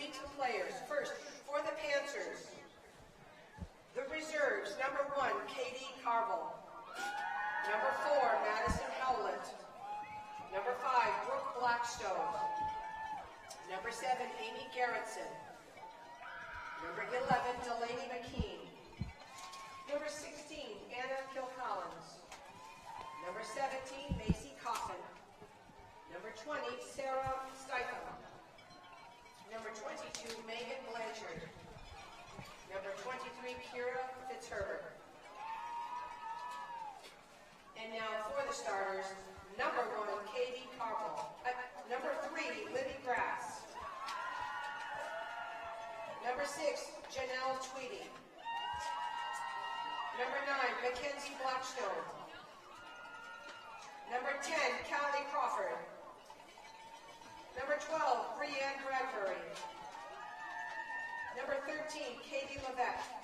22 players. First, for the Panthers, the reserves, number 1, Katie Carville. Number 4, Madison Howlett. Number 5, Brooke Blackstone. Number 7, Amy Gerritsen. Number 11, Delaney McKean. Number 16, Anna Kilcollins. Number 17, Macy Coffin. Number 20, Sarah Steichen. Number 22, Megan Blanchard. Number 23, Kira Fitzherbert. And now for the starters, number 1, Katie Carville. Number 3, Libby Grass. Number 6, Janelle Tweedy. Number 9, Mackenzie Blackstone. Number 10, Callie Crawford. Number 12, Brianne Bradbury. Number 13, Katie Levesque.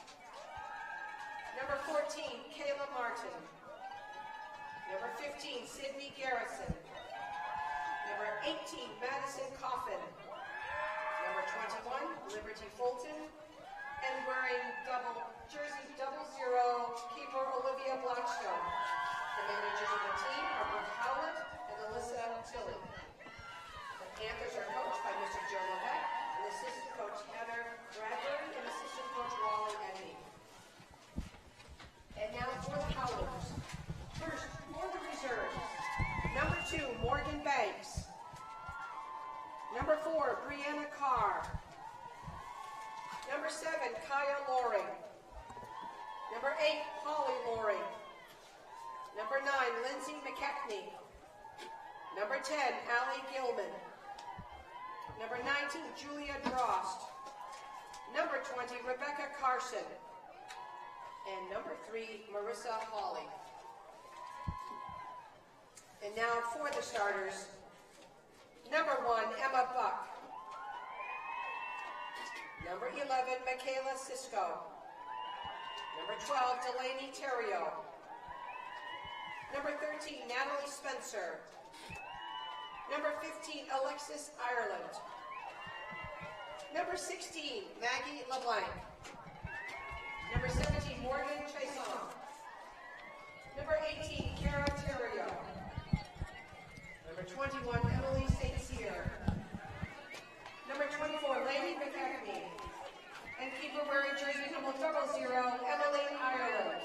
Number 14, Kayla Martin. Number 15, Sydney Garrison. Number 18, Madison Coffin. Number 21, Liberty Fulton. And wearing jersey 00, keeper Olivia Blackstone. The managers of the team are Brooke Howlett and Alyssa Tilley. The Panthers are coached by Mr. Joe Levesque and assistant coach Heather Bradbury and assistant coach Wally Eddy. And now for the Howlers. First, for the reserves. Number 2, Morgan Banks. Number 4, Brianna Carr. Number 7, Kaya Loring. Number 8, Holly Loring. Number 9, Lindsay McKechnie. Number 10, Allie Gilman. Number 19, Julia Drost. Number 20, Rebecca Carson. And number 3, Marissa Hawley. And now for the starters. Number 1, Emma Buck. Number 11, Michaela Cisco. Number 12, Delaney Terrio. Number 13, Natalie Spencer. Number 15, Alexis Ireland. Number 16, Maggie LeBlanc. Number 17, Morgan Chason. Number 18, Kara Terrio. Number 21, Emily St. Cyr. Number 24, Lady McKechnie. And keeper wearing jersey number 00, Emmeline Ireland.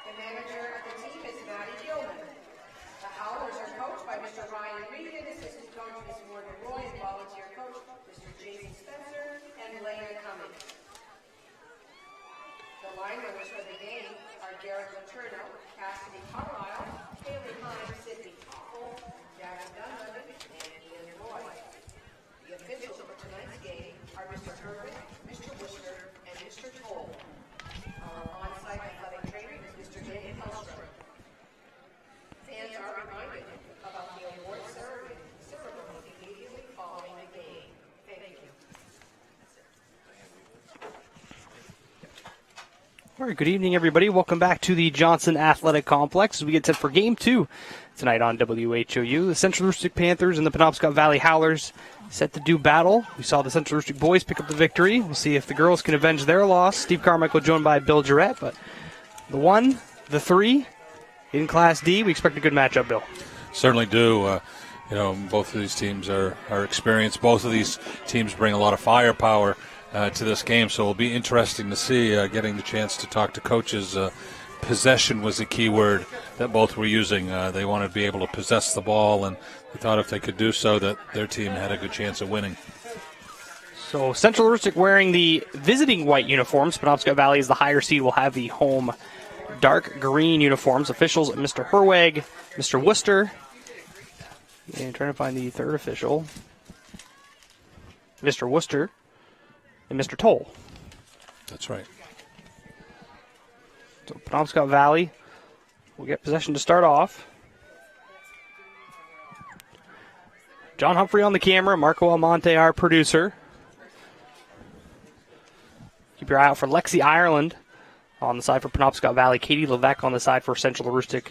The manager of the team is Maddie Gilman. The Howlers are coached by Mr. Ryan Reed and assistant coach Ms. Morgan Roy and volunteer coach Mr. Jason Spencer and Lena Cummings. The line runners for the game are Garrett Letourneau, Cassidy Carlisle, Haley Hines, Sydney Toffel, Gavin Dunlevin, and Ian Roy. The officials for tonight's game are Mr. Herbert, Mr. Worcester, and Mr. Toll. Our on-site athletic trainer is Mr. Dave Hellstrom. Fans are reminded about the award ceremony immediately following the game. Thank you. All right, good evening, everybody. Welcome back to the Johnson Athletic Complex as we get set for Game 2 tonight on WHOU. The Central Aroostook Panthers and the Penobscot Valley Howlers set to do battle. We saw the Central Aroostook boys pick up the victory. We'll see if the girls can avenge their loss. Steve Carmichael joined by Bill Jarrett, but the 1, the 3 in Class D, we expect a good matchup, Bill. Certainly do. Both of these teams are experienced. Both of these teams bring a lot of firepower to this game, so it'll be interesting to see getting the chance to talk to coaches. Possession was a key word that both were using. They wanted to be able to possess the ball, and they thought if they could do so that their team had a good chance of winning. So Central Aroostook wearing the visiting white uniforms. Penobscot Valley is the higher seed, will have the home dark green uniforms. Officials, Mr. Herweg, Mr. Worcester, and trying to find the third official, Mr. Worcester, and Mr. Toll. That's right. So Penobscot Valley will get possession to start off. John Humphrey on the camera, Marco Almonte, our producer. Keep your eye out for Lexi Ireland on the side for Penobscot Valley, Katie Levesque on the side for Central Aroostook,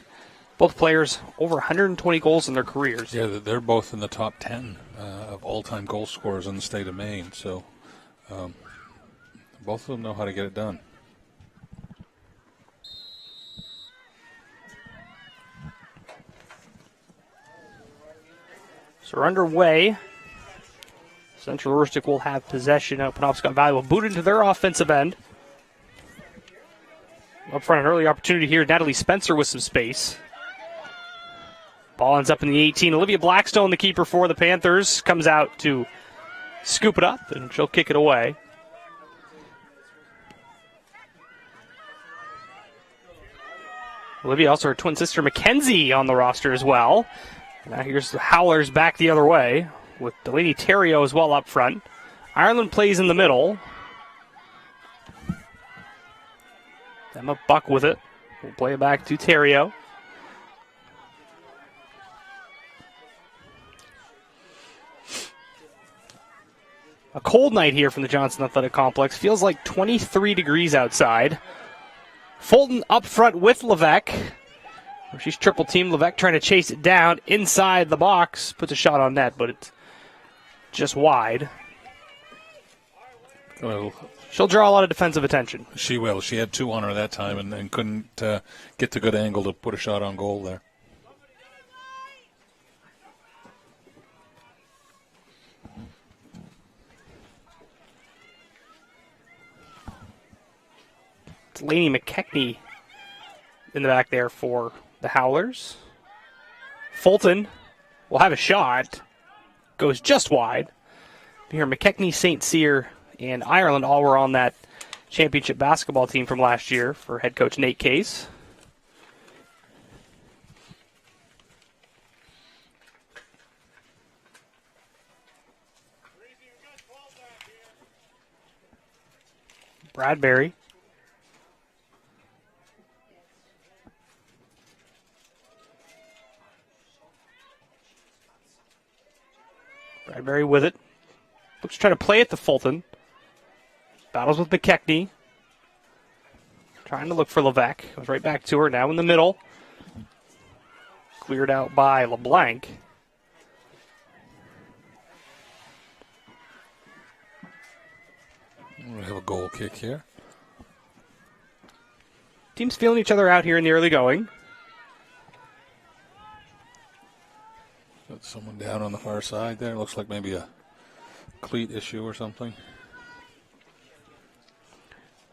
Both players over 120 goals in their careers. Yeah, they're both in the top 10 of all-time goal scorers in the state of Maine. So both of them know how to get it done. So we're underway. Central Aroostook will have possession. Penobscot Valley will boot into their offensive end. Up front, an early opportunity here. Natalie Spencer with some space. Ball ends up in the 18. Olivia Blackstone, the keeper for the Panthers, comes out to scoop it up, and she'll kick it away. Olivia, also her twin sister Mackenzie on the roster as well. Now here's the Howlers back the other way with Delaney Terrio as well up front. Ireland plays in the middle. Emma Buck with it. We'll play it back to Terrio. A cold night here from the Johnson Athletic Complex. Feels like 23 degrees outside. Fulton up front with Levesque. She's triple teamed. Levesque trying to chase it down inside the box. Puts a shot on net, but it's just wide. Well, she'll draw a lot of defensive attention. She will. She had 2 on her that time and couldn't get the good angle to put a shot on goal there. It's Lainey McKechnie in the back there for the Howlers. Fulton will have a shot. Goes just wide. Here, McKechnie, St. Cyr, and Ireland all were on that championship basketball team from last year for head coach Nate Case. Bradbury. Bradbury with it. Looks to try to play it to Fulton. Battles with McKechnie. Trying to look for Levesque. Goes right back to her. Now in the middle. Cleared out by LeBlanc. We have a goal kick here. Teams feeling each other out here in the early going. Got someone down on the far side there. Looks like maybe a cleat issue or something.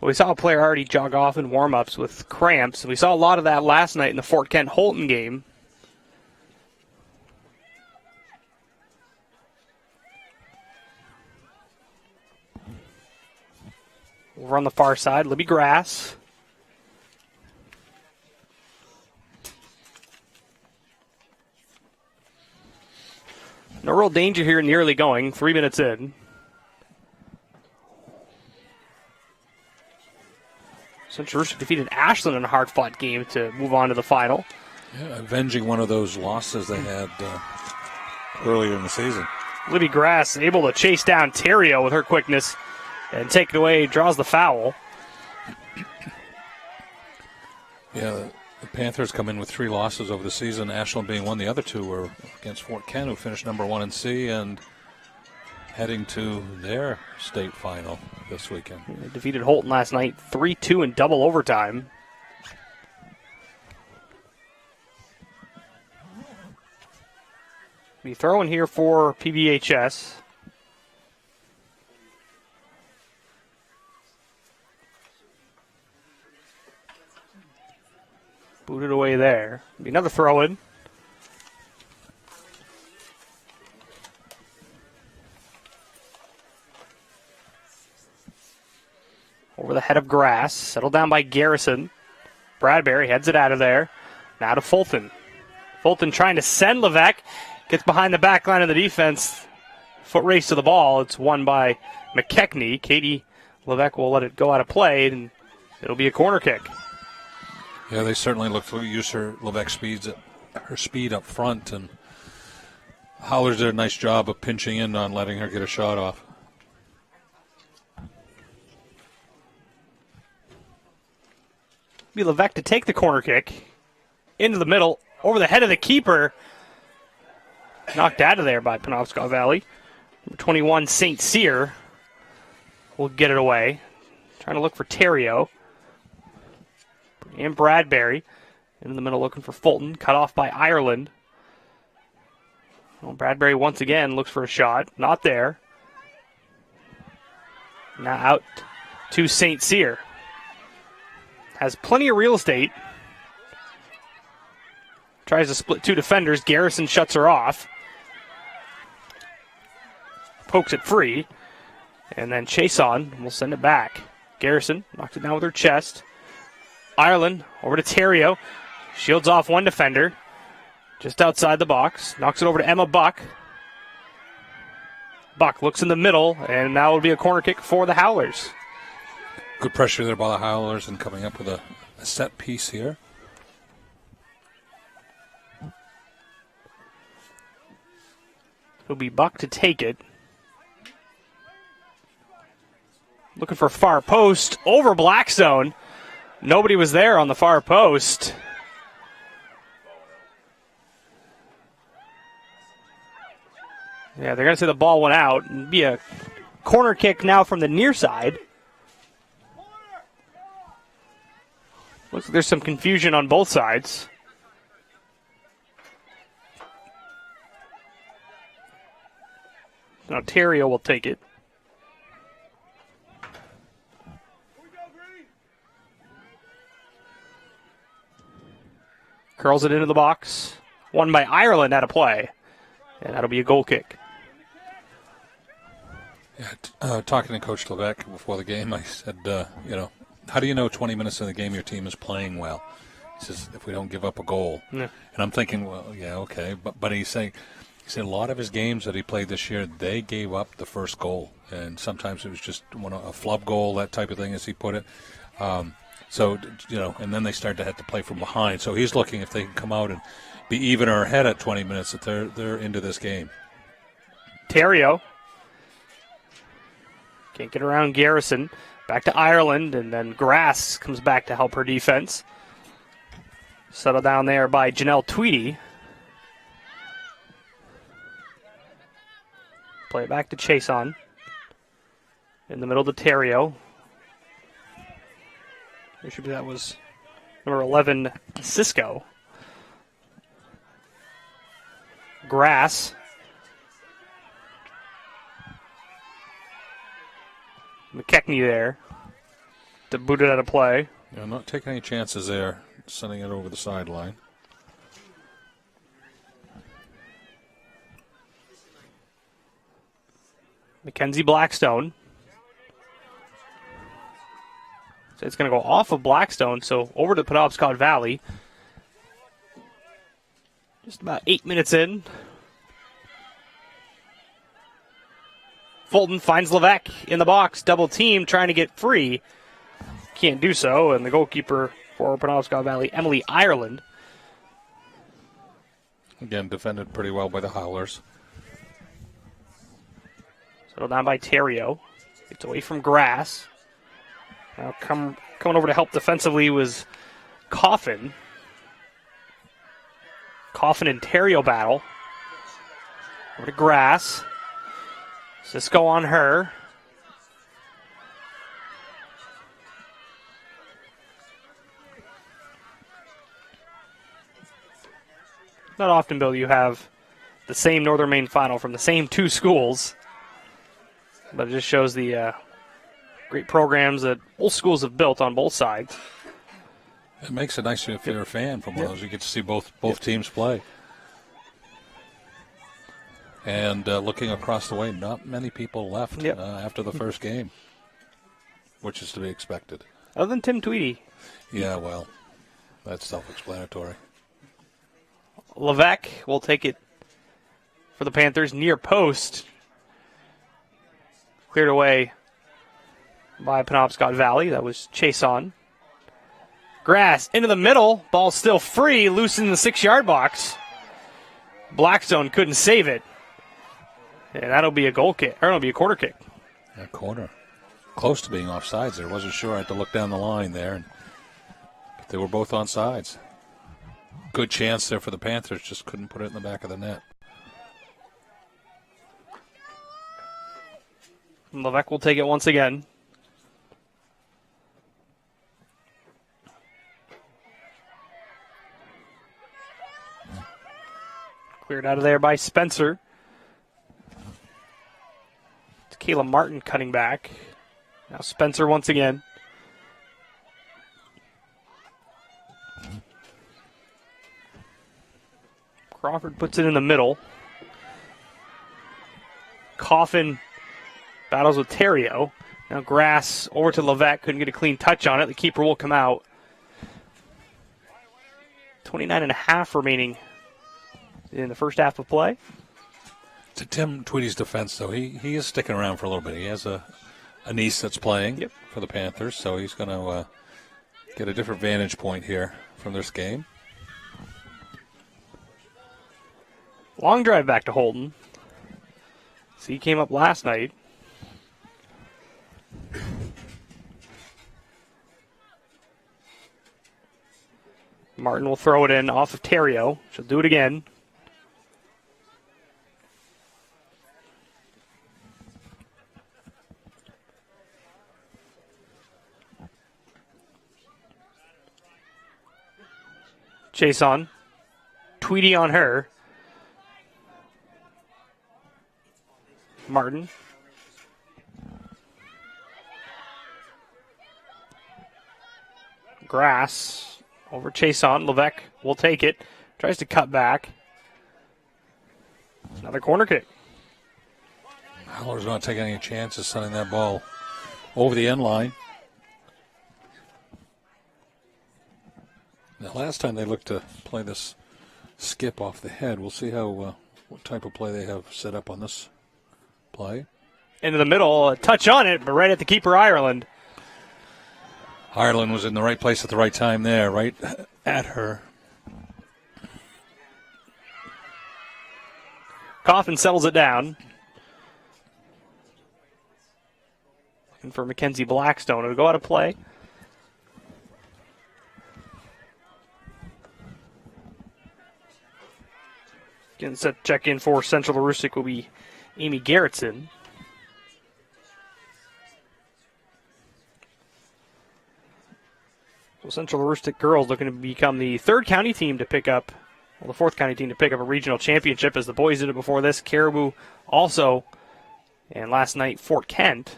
Well, we saw a player already jog off in warm-ups with cramps. We saw a lot of that last night in the Fort Kent Holton game. Over on the far side, Libby Grass. No real danger here in the early going. 3 minutes in. Central Aroostook defeated Ashland in a hard-fought game to move on to the final. Yeah, avenging one of those losses they had earlier in the season. Libby Grass able to chase down Terrio with her quickness and take it away, draws the foul. Yeah, the Panthers come in with 3 losses over the season, Ashland being one. The other 2 were against Fort Kent, who finished number 1 in C, and heading to their state final this weekend. They defeated Holton last night, 3-2 in double overtime. Be throwing here for PBHS. Booted away there. Be another throw-in. Over the head of Grass. Settled down by Garrison. Bradbury heads it out of there. Now to Fulton. Fulton trying to send Levesque. Gets behind the back line of the defense. Foot race to the ball. It's won by McKechnie. Katie Levesque will let it go out of play, and it'll be a corner kick. Yeah, they certainly look to use her speed up front, and Howlers did a nice job of pinching in on letting her get a shot off. Be Levesque to take the corner kick into the middle over the head of the keeper. Knocked out of there by Penobscot Valley. Number 21, St. Cyr will get it away. Trying to look for Terrio. And Bradbury. In the middle looking for Fulton. Cut off by Ireland. Well, Bradbury once again looks for a shot. Not there. Now out to St. Cyr. Has plenty of real estate. Tries to split two defenders. Garrison shuts her off. Pokes it free. And then Chason will send it back. Garrison knocked it down with her chest. Ireland over to Terrio. Shields off one defender. Just outside the box. Knocks it over to Emma Buck. Buck looks in the middle, and now it'll be a corner kick for the Howlers. Good pressure there by the Howlers and coming up with a set piece here. It'll be Buck to take it. Looking for far post over Blackstone. Nobody was there on the far post. Yeah, they're going to say the ball went out. It'll be a corner kick now from the near side. Looks like there's some confusion on both sides. Now Terrio will take it. Curls it into the box. Won by Ireland out of play. And that'll be a goal kick. Yeah, talking to Coach Levesque before the game, I said, how do you know 20 minutes in the game your team is playing well? He says, if we don't give up a goal. Yeah. And I'm thinking, well, yeah, okay. But he's saying, a lot of his games that he played this year, they gave up the first goal. And sometimes it was just a flub goal, that type of thing, as he put it. And then they start to have to play from behind. So he's looking if they can come out and be even or ahead at 20 minutes, that they're into this game. Terrio. Can't get around Garrison. Back to Ireland, and then Grass comes back to help her defense. Settled down there by Janelle Tweedy. Play it back to Chason. In the middle to Terrio. That was number 11, Cisco. Grass. McKechnie there to boot it out of play. Yeah, not taking any chances there, sending it over the sideline. Mackenzie Blackstone. So it's going to go off of Blackstone, so over to Penobscot Valley. Just about 8 minutes in. Fulton finds Levesque in the box, double team, trying to get free. Can't do so, and the goalkeeper for Penobscot Valley, Emily Ireland. Again, defended pretty well by the Howlers. Settled down by Terrio. Gets away from Grass. Now coming over to help defensively was Coffin. Coffin and Terrio battle. Over to Grass. Cisco on her. Not often, Bill, you have the same Northern Maine final from the same two schools. But it just shows the great programs that both schools have built on both sides. It makes it nice if you're a fan from one of those. You get to see both teams play. And looking across the way, not many people left after the first game, which is to be expected. Other than Tim Tweedy. Yeah, well, that's self-explanatory. Levesque will take it for the Panthers near post. Cleared away by Penobscot Valley. That was Chason. Grass into the middle. Ball still free. Loose in the 6-yard box. Blackstone couldn't save it. And that'll be a goal kick. Or it'll be a quarter kick. Yeah, corner. Close to being offsides there. Wasn't sure. I had to look down the line there. But they were both on sides. good chance there for the Panthers, just couldn't put it in the back of the net. Levesque will take it once again. Cleared out of there by Spencer. It's Kayla Martin cutting back. Now Spencer once again. Crawford puts it in the middle. Coffin battles with Terrio. Now Grass over to Levesque. Couldn't get a clean touch on it. The keeper will come out. 29.5 remaining in the first half of play. To Tim Tweedy's defense, though, he is sticking around for a little bit. He has a niece that's playing for the Panthers, so he's going to get a different vantage point here from this game. Long drive back to Holden. So he came up last night. Martin will throw it in off of Terrio. She'll do it again. Chase on. Tweedy on her. Martin. Grass over Chase on. Levesque will take it. Tries to cut back. Another corner kick. Howler's not taking any chances sending that ball over the end line. The last time they looked to play this skip off the head, we'll see how what type of play they have set up on this play. Into the middle, a touch on it, but right at the keeper, Ireland. Ireland was in the right place at the right time there, right at her. Coffin settles it down. Looking for Mackenzie Blackstone. It'll go out of play. Getting set to check in for Central Aroostook will be Amy Garrettson. So Central Aroostook girls looking to become the third county team to pick up, well, the fourth county team to pick up a regional championship, as the boys did it before this. Caribou also, and last night Fort Kent.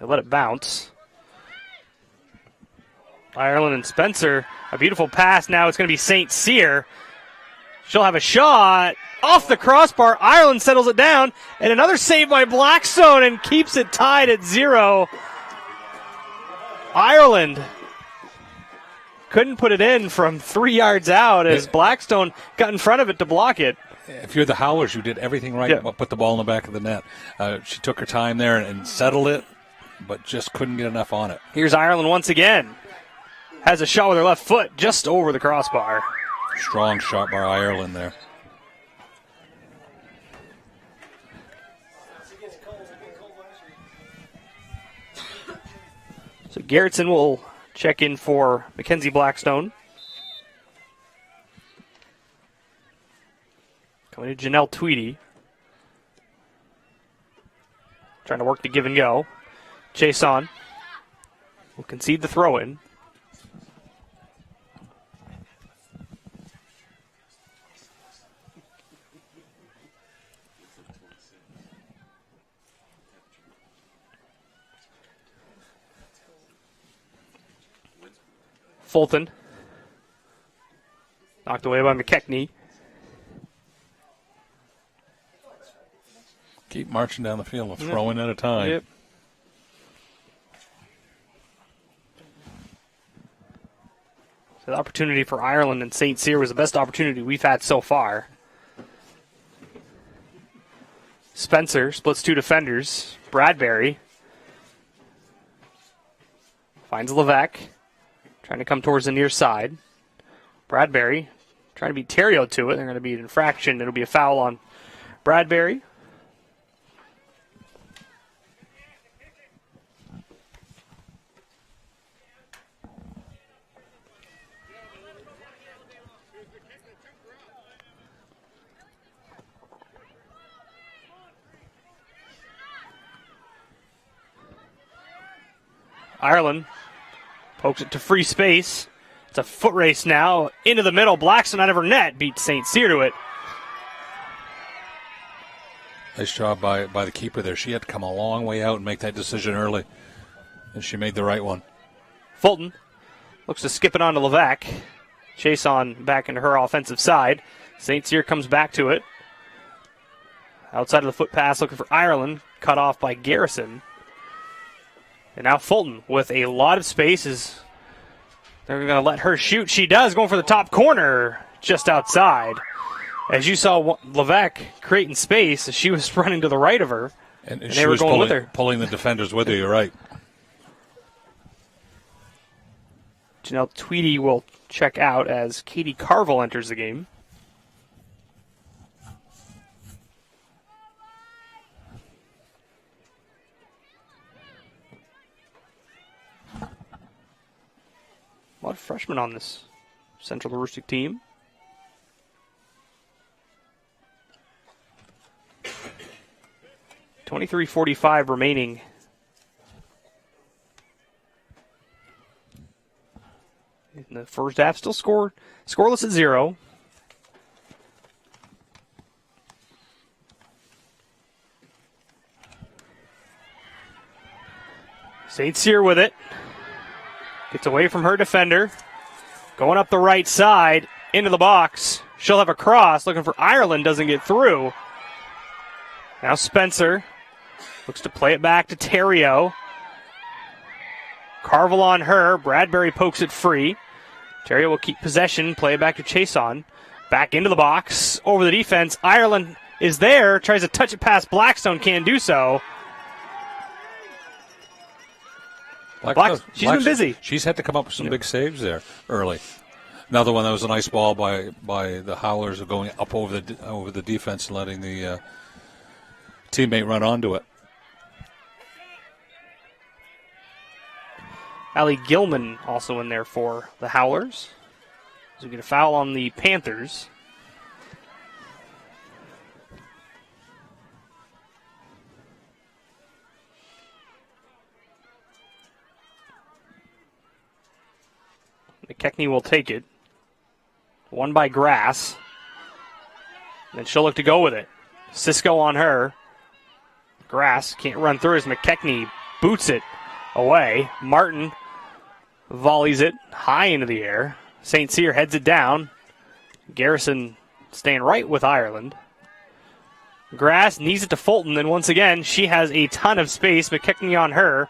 They let it bounce. Ireland and Spencer, a beautiful pass. Now it's going to be St. Cyr. She'll have a shot off the crossbar. Ireland settles it down, and another save by Blackstone and keeps it tied at 0. Ireland couldn't put it in from 3 yards out as Blackstone got in front of it to block it. If you're the Howlers, you did everything right. Yeah. Put the ball in the back of the net. She took her time there and settled it, but just couldn't get enough on it. Here's Ireland once again. Has a shot with her left foot just over the crossbar. Strong shot by Ireland there. So Garrettson will check in for Mackenzie Blackstone. Coming to Janelle Tweedy. Trying to work the give and go. Chase on. Will concede the throw in. Fulton. Knocked away by McKechnie. Keep marching down the field, a throw in at a time. Yep. So the opportunity for Ireland and St. Cyr was the best opportunity we've had so far. Spencer splits two defenders. Bradbury finds Levesque. Trying to come towards the near side. Bradbury trying to beat Terrio to it. They're going to be an infraction. It'll be a foul on Bradbury. Ireland pokes it to free space. It's a foot race now. Into the middle. Blackstone out of her net. Beats St. Cyr to it. Nice job by the keeper there. She had to come a long way out and make that decision early. And she made the right one. Fulton looks to skip it on to Levesque. Chase on back into her offensive side. St. Cyr comes back to it. Outside of the foot pass looking for Ireland. Cut off by Garrison. And now Fulton with a lot of spaces. They're going to let her shoot. She does, going for the top corner just outside. As you saw Levesque creating space, she was running to the right of her. And they she were was going with her. Pulling the defenders with her, you're right. Janelle Tweedy will check out as Katie Carville enters the game. A lot of freshmen on this Central Aroostook team. .23:45 remaining. In the first half, still scoreless at 0. St. Cyr with it. Gets away from her defender. Going up the right side, into the box. She'll have a cross, looking for Ireland, doesn't get through. Now Spencer looks to play it back to Terrio. Carville on her. Bradbury pokes it free. Terrio will keep possession, play it back to Chason. Back into the box, over the defense. Ireland is there, tries to touch it past Blackstone, can't do so. She's been busy. She's had to come up with some big saves there early. Another one that was a nice ball by the Howlers of going up over the defense and letting the teammate run onto it. Allie Gilman also in there for the Howlers. So we get a foul on the Panthers. McKechnie will take it. One by Grass. Then she'll look to go with it. Cisco on her. Grass can't run through as McKechnie boots it away. Martin volleys it high into the air. St. Cyr heads it down. Garrison staying right with Ireland. Grass knees it to Fulton, and once again, she has a ton of space. McKechnie on her.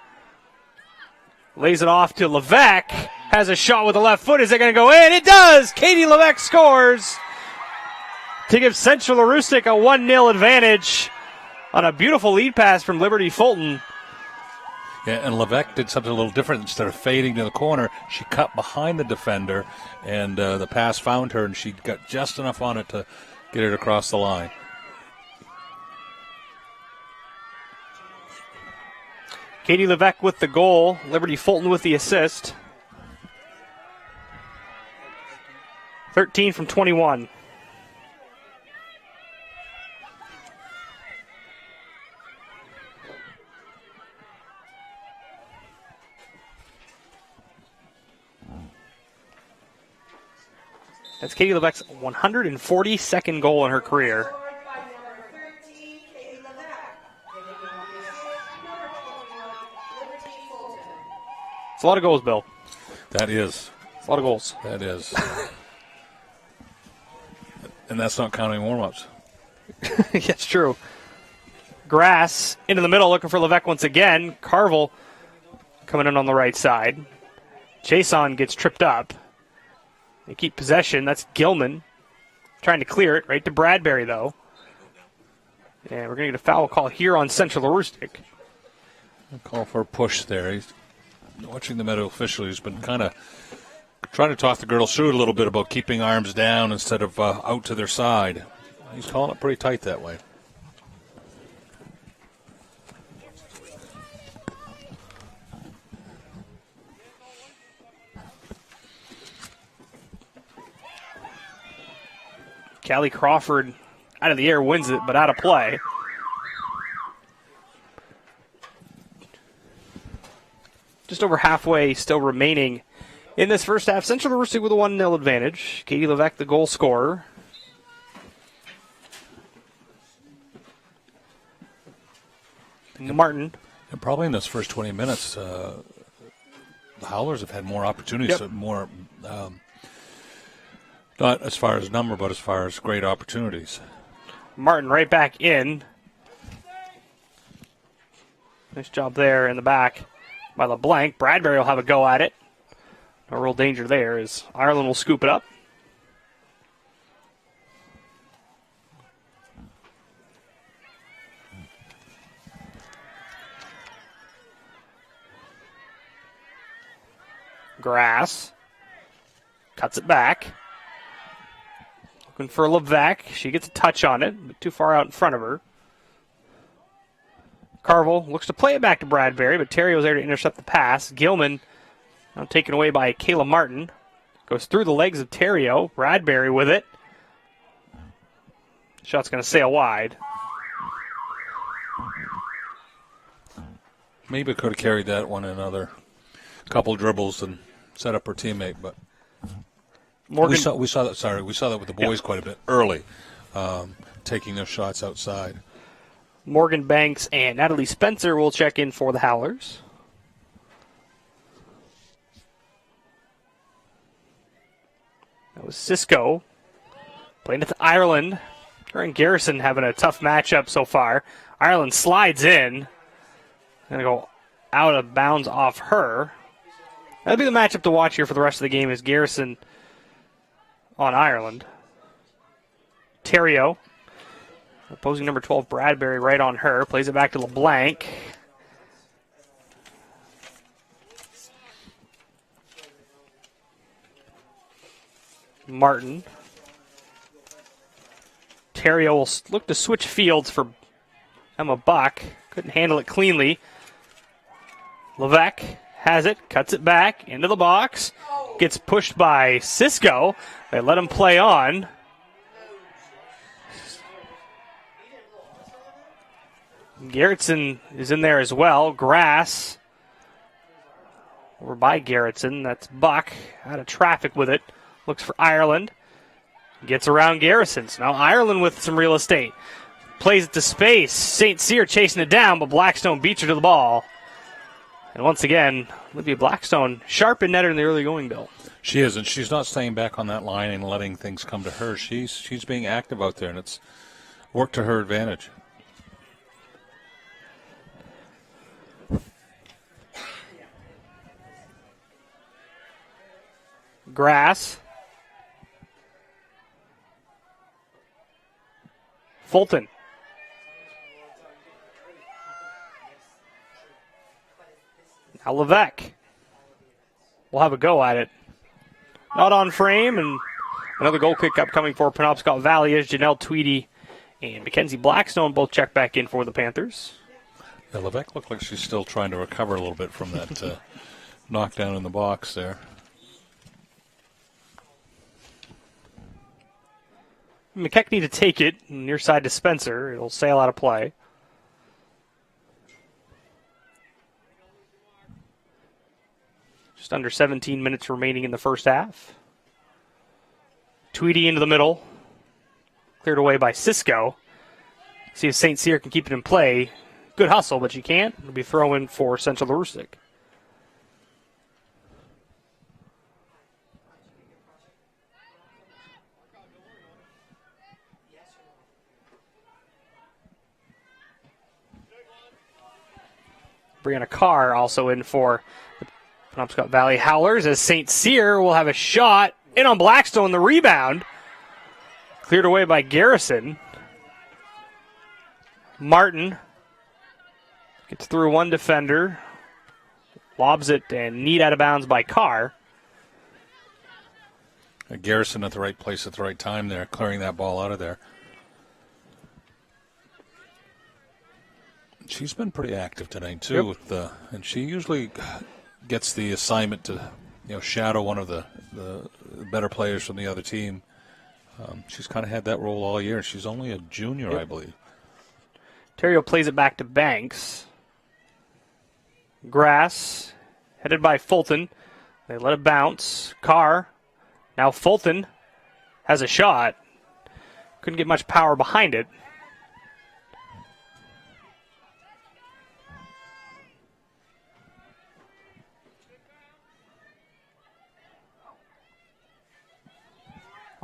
Lays it off to Levesque. Has a shot with the left foot. Is it going to go in? It does! Katie Levesque scores to give Central Aroostook a 1-0 advantage on a beautiful lead pass from Liberty Fulton. Yeah, and Levesque did something a little different. Instead of fading to the corner, she cut behind the defender, and the pass found her, and she got just enough on it to get it across the line. Katie Levesque with the goal. Liberty Fulton with the assist. 13 from 21. That's Katie Levesque's 142nd goal in her career. It's a lot of goals, Bill. That is. It's a lot of goals. That is. And that's not counting warm-ups. That's true. Grass into the middle, looking for Levesque once again. Carville coming in on the right side. Chason gets tripped up. They keep possession. That's Gilman trying to clear it. Right to Bradbury, though. And we're going to get a foul call here on Central Aroostook. Call for a push there. He's watching the medical official. He's been kind of trying to talk the girls through it a little bit about keeping arms down instead of out to their side. He's calling it pretty tight that way. Callie Crawford out of the air wins it, but out of play. just over halfway still remaining in this first half. Central Aroostook with a 1-0 advantage. Katie Levesque, the goal scorer. Martin. And probably in those first 20 minutes, the Howlers have had more opportunities, more, not as far as number, but as far as great opportunities. Martin right back in. Nice job there in the back by LeBlanc. Bradbury will have a go at it. No real danger there as Ireland will scoop it up. Grass. Cuts it back. Looking for Levesque. She gets a touch on it, but too far out in front of her. Carville looks to play it back to Bradbury, but Terry was there to intercept the pass. Gilman, now taken away by Kayla Martin. Goes through the legs of Terrio. Bradbury with it. Shot's going to sail wide. Maybe could have carried that one another couple dribbles and set up her teammate, but Morgan, we saw that with the boys quite a bit early, taking their shots outside. Morgan Banks and Natalie Spencer will check in for the Howlers. That was Cisco playing it to Ireland. Her and Garrison having a tough matchup so far. Ireland slides in. Going to go out of bounds off her. That'll be the matchup to watch here for the rest of the game is Garrison on Ireland. Terrio. Opposing number 12, Bradbury, right on her. Plays it back to LeBlanc. Martin. Terrio will look to switch fields for Emma Buck. Couldn't handle it cleanly. Levesque has it, cuts it back into the box. Gets pushed by Cisco. They let him play on. Garrettson is in there as well. Grass over by Garrettson. That's Buck out of traffic with it. Looks for Ireland. Gets around Garrison. So now Ireland with some real estate. Plays it to space. St. Cyr chasing it down, but Blackstone beats her to the ball. And once again, Olivia Blackstone sharp in netter in the early going, Bill. She is, and she's not staying back on that line and letting things come to her. She's being active out there, and it's worked to her advantage. Grass. Fulton. Now Levesque will have a go at it. Not on frame, and another goal kick upcoming for Penobscot Valley as Janelle Tweedy and Mackenzie Blackstone both check back in for the Panthers. Yeah, Levesque looked like she's still trying to recover a little bit from that knockdown in the box there. McKechnie to take it, near side to Spencer. It'll sail out of play. Just under 17 minutes remaining in the first half. Tweedy into the middle. Cleared away by Cisco. See if St. Cyr can keep it in play. Good hustle, but she can't. It'll be throw-in for Central Aroostook. Brianna Carr also in for the Penobscot Valley Howlers as St. Cyr will have a shot in on Blackstone. The rebound cleared away by Garrison. Martin gets through one defender, lobs it and neat out of bounds by Carr. Garrison at the right place at the right time there, clearing that ball out of there. She's been pretty active tonight too, Yep. and she usually gets the assignment to shadow one of the better players from the other team. She's kind of had that role all year. She's only a junior, Yep. I believe. Terrio plays it back to Banks. Grass headed by Fulton. They let it bounce. Carr. Now Fulton has a shot. Couldn't get much power behind it.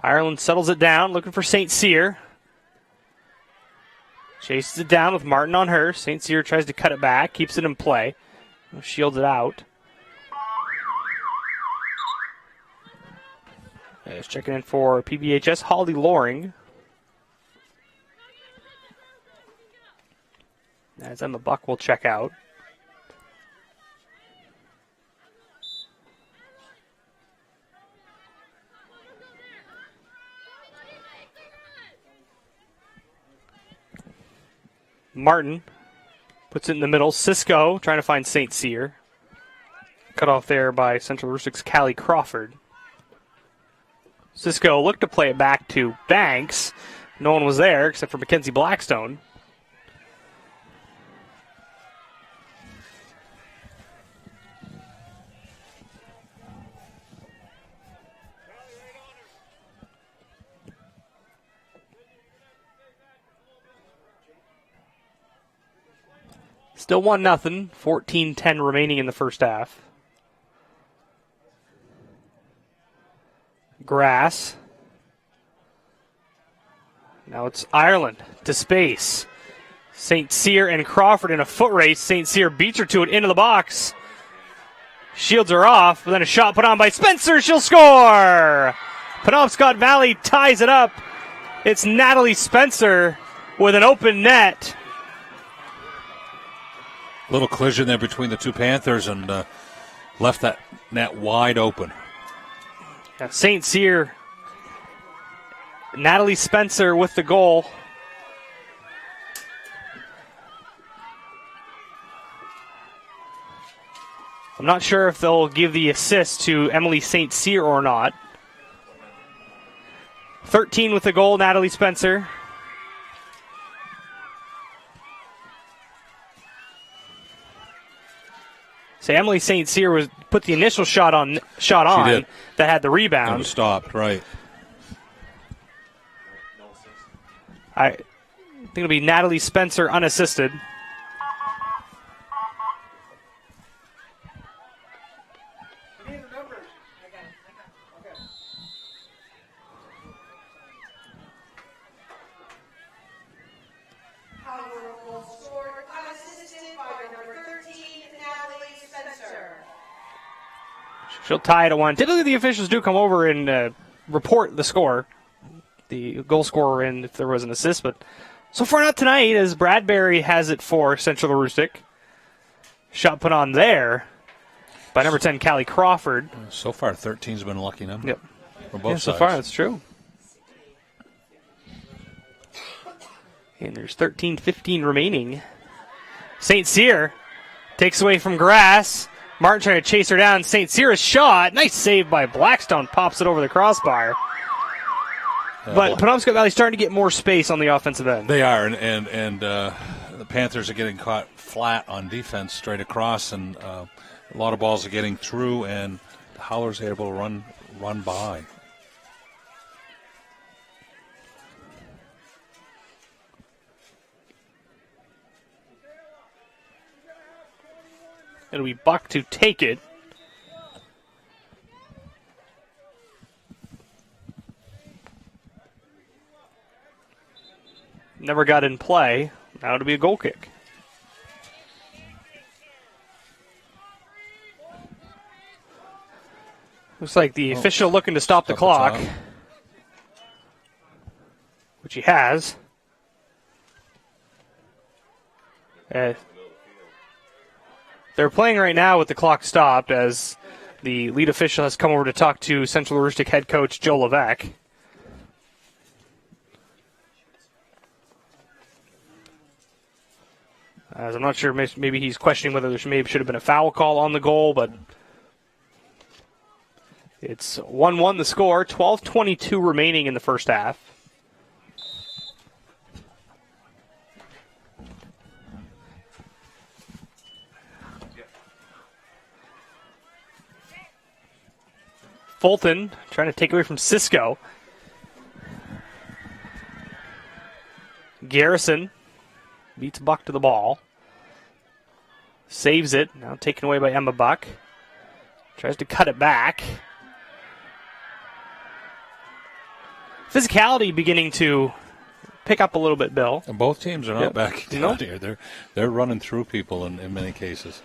Ireland settles it down, looking for St. Cyr. Chases it down with Martin on her. St. Cyr tries to cut it back, keeps it in play. Shields it out. Just checking in for PBHS, Holly Loring. As Emma Buck will check out. Martin puts it in the middle. Cisco trying to find St. Cyr. Cut off there by Central Aroostook's Callie Crawford. Cisco looked to play it back to Banks. No one was there except for Mackenzie Blackstone. Still 1-0, 14-10 remaining in the first half. Grass. Now it's Ireland to space. St. Cyr and Crawford in a foot race. St. Cyr beats her to it into the box. Shields her off, but then a shot put on by Spencer. She'll score! Penobscot Valley ties it up. It's Natalie Spencer with an open net. Little collision there between the two Panthers and left that net wide open. St. Cyr, Natalie Spencer with the goal. I'm not sure if they'll give the assist to Emily St. Cyr or not. 13 with the goal, Natalie Spencer. So Emily St. Cyr was put the initial shot on that had the rebound. And was stopped, right. I think it'll be Natalie Spencer unassisted. She'll tie it at 1. Typically, the officials do come over and report the score, the goal scorer, and if there was an assist. But so far, not tonight, as Bradbury has it for Central Aroostook. Shot put on there by number 10, Callie Crawford. So far, 13's been a lucky number. Yep. For both sides. So far, that's true. And there's 13-15 remaining. St. Cyr takes away from Grass. Martin trying to chase her down. St. Cyr's shot. Nice save by Blackstone. Pops it over the crossbar. But Penobscot Valley's starting to get more space on the offensive end. They are, and the Panthers are getting caught flat on defense straight across, and a lot of balls are getting through, and the Howlers are able to run by. It'll be Buck to take it. Never got in play. Now it'll be a goal kick. Looks like the official looking to stop the clock. Which he has. They're playing right now with the clock stopped as the lead official has come over to talk to Central Aroostook head coach Joe Levesque. As I'm not sure, maybe he's questioning whether there should have been a foul call on the goal, but it's 1-1 the score, 12:22 remaining in the first half. Fulton trying to take away from Cisco. Garrison beats Buck to the ball. Saves it. Now taken away by Emma Buck. Tries to cut it back. Physicality beginning to pick up a little bit, Bill. And both teams are not backing down Nope. here. They're running through people in many cases.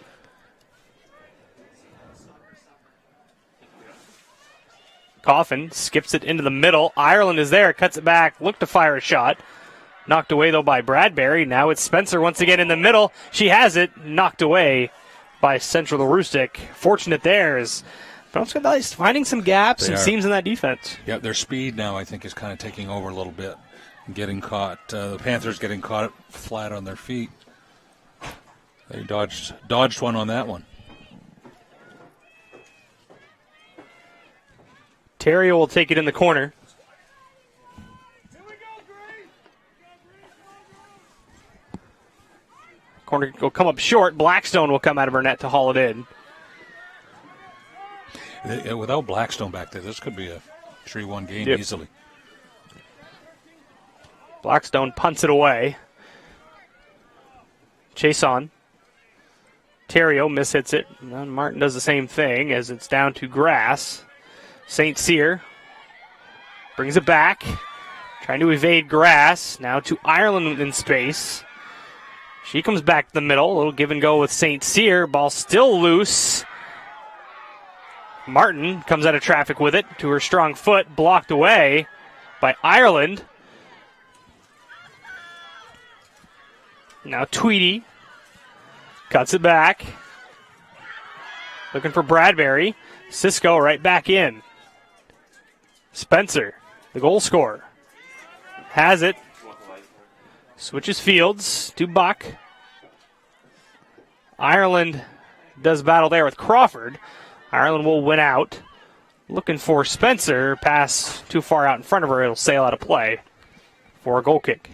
Coffin skips it into the middle. Ireland is there, cuts it back, looked to fire a shot. Knocked away, though, by Bradbury. Now it's Spencer once again in the middle. She has it, knocked away by Central Aroostook. Fortunate there is Penobscot Valley's finding some gaps and seams in that defense. Yeah, their speed now, I think, is kind of taking over a little bit. Getting caught. The Panthers getting caught flat on their feet. They dodged one on that one. Terrio will take it in the corner. Corner will come up short. Blackstone will come out of her net to haul it in. Without Blackstone back there, this could be a 3-1 game easily. Blackstone punts it away. Chase on. Terrio mishits it. And Martin does the same thing as it's down to grass. St. Cyr brings it back. Trying to evade grass. Now to Ireland in space. She comes back to the middle. A little give and go with St. Cyr. Ball still loose. Martin comes out of traffic with it to her strong foot. Blocked away by Ireland. Now Tweedy cuts it back. Looking for Bradbury. Cisco right back in. Spencer, the goal scorer, has it. Switches fields to Buck. Ireland does battle there with Crawford. Ireland will win out. Looking for Spencer. Pass too far out in front of her. It'll sail out of play for a goal kick.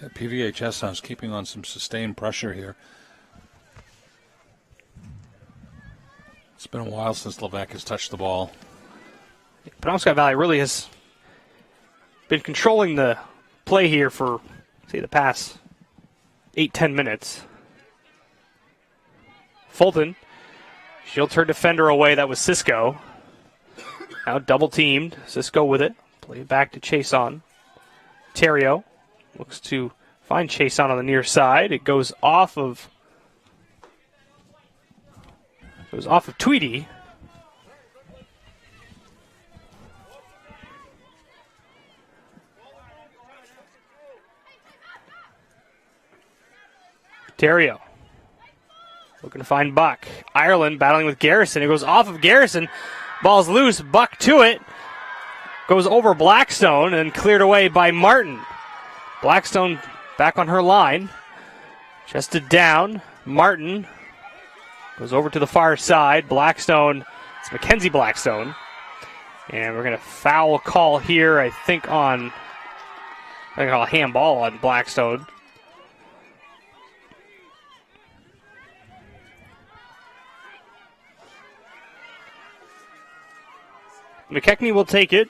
PVHS sounds keeping on some sustained pressure here. It's been a while since Levesque has touched the ball. Penobscot Valley really has been controlling the play here for, say, the past 8-10 minutes. Fulton shields her defender away. That was Cisco. Now double teamed. Cisco with it. Play it back to Chason. Terrio looks to find Chason on the near side. It goes off of Tweedy. Terrio looking to find Buck. Ireland battling with Garrison. It goes off of Garrison. Ball's loose. Buck to it. Goes over Blackstone and cleared away by Martin. Blackstone back on her line. Chested down. Martin goes over to the far side. Blackstone. It's Mackenzie Blackstone. And we're going to foul call here, I think, on a handball on Blackstone. McKechnie will take it.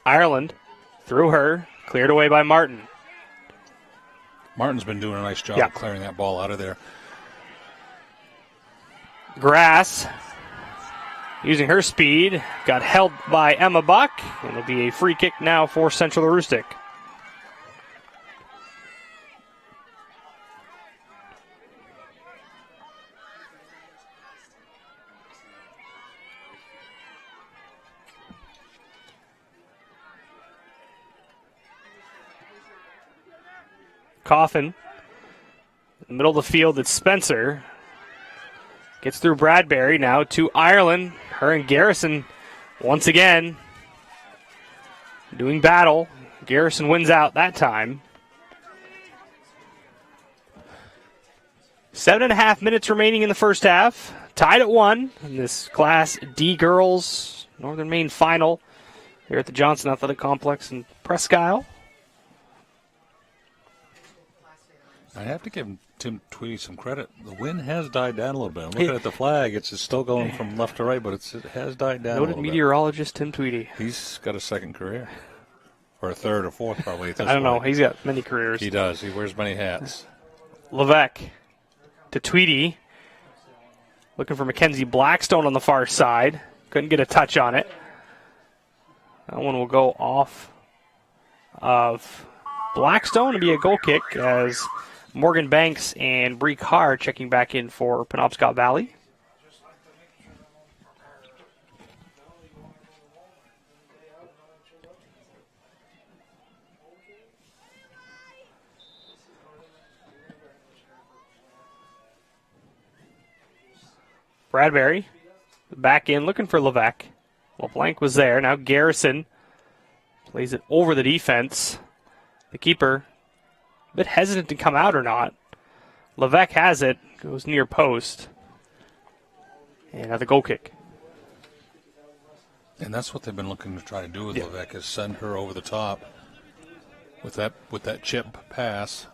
Ireland through her, cleared away by Martin. Martin's been doing a nice job of clearing that ball out of there. Grass, using her speed, got held by Emma Buck. It'll be a free kick now for Central Aroostook. Coffin. In the middle of the field, it's Spencer. Gets through Bradbury now to Ireland. Her and Garrison once again doing battle. Garrison wins out that time. 7.5 minutes remaining in the first half. Tied at 1 in this Class D Girls Northern Maine final here at the Johnson Athletic Complex in Presque Isle. I have to give Tim Tweedy some credit. The wind has died down a little bit. I'm looking at the flag. It's still going from left to right, but it has died down a Noted little meteorologist Tim Tweedy. bit. He's got a second career. Or a third or fourth, probably. At this I don't know. point. He's got many careers. He does. He wears many hats. Levesque to Tweedy. Looking for Mackenzie Blackstone on the far side. Couldn't get a touch on it. That one will go off of Blackstone to be a goal kick as Morgan Banks and Bree Carr checking back in for Penobscot Valley. Bradbury back in looking for Levesque. Well, Blank was there. Now Garrison plays it over the defense. The keeper a bit hesitant to come out or not. Levesque has it. Goes near post. And another goal kick. And that's what they've been looking to try to do with Levesque, is send her over the top with that chip pass.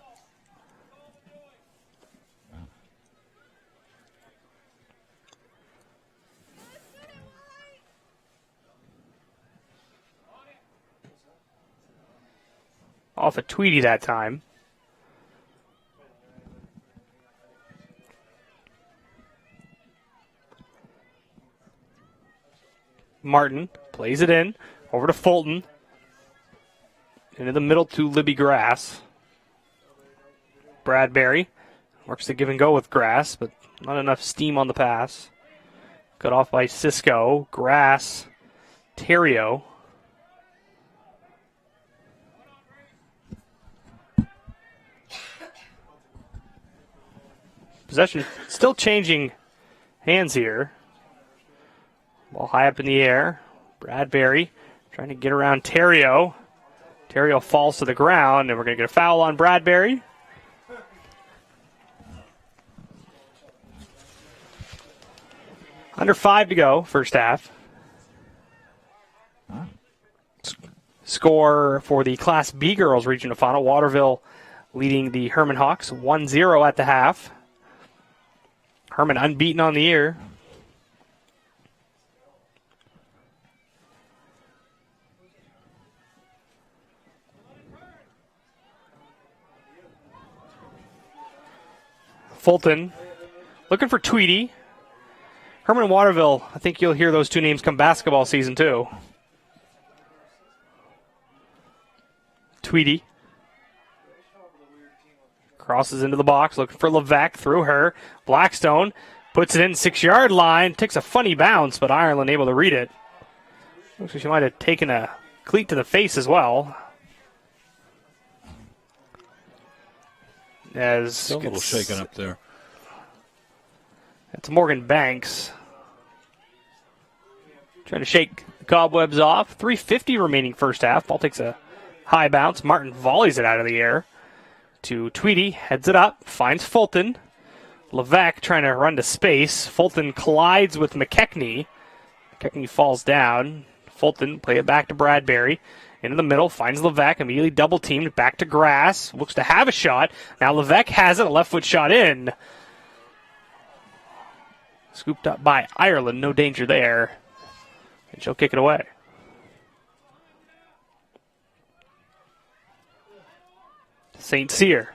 Off a Tweedy that time. Martin plays it in. Over to Fulton. Into the middle to Libby Grass. Bradbury works the give and go with Grass, but not enough steam on the pass. Cut off by Cisco. Grass. Terrio. Possession still changing hands here. Ball high up in the air. Bradbury trying to get around Terrio. Terrio falls to the ground, and we're going to get a foul on Bradbury. Under 5 to go, first half. Score for the Class B girls regional final. Waterville leading the Herman Hawks 1-0 at the half. Herman unbeaten on the year. Fulton looking for Tweedy. Herman and Waterville, I think you'll hear those two names come basketball season too. Tweedy crosses into the box, looking for Levesque, through her. Blackstone puts it in 6-yard line, takes a funny bounce, but Ireland able to read it. Looks like she might have taken a cleat to the face as well. As Still a little shaken up there. It's Morgan Banks trying to shake the cobwebs off. 3:50 remaining first half. Ball takes a high bounce. Martin volleys it out of the air to Tweedy. Heads it up. Finds Fulton. Levesque trying to run to space. Fulton collides with McKechnie. McKechnie falls down. Fulton play it back to Bradbury. Into the middle. Finds Levesque. Immediately double teamed. Back to Grass. Looks to have a shot. Now Levesque has it. A left foot shot in. Scooped up by Ireland. No danger there. And she'll kick it away. St. Cyr.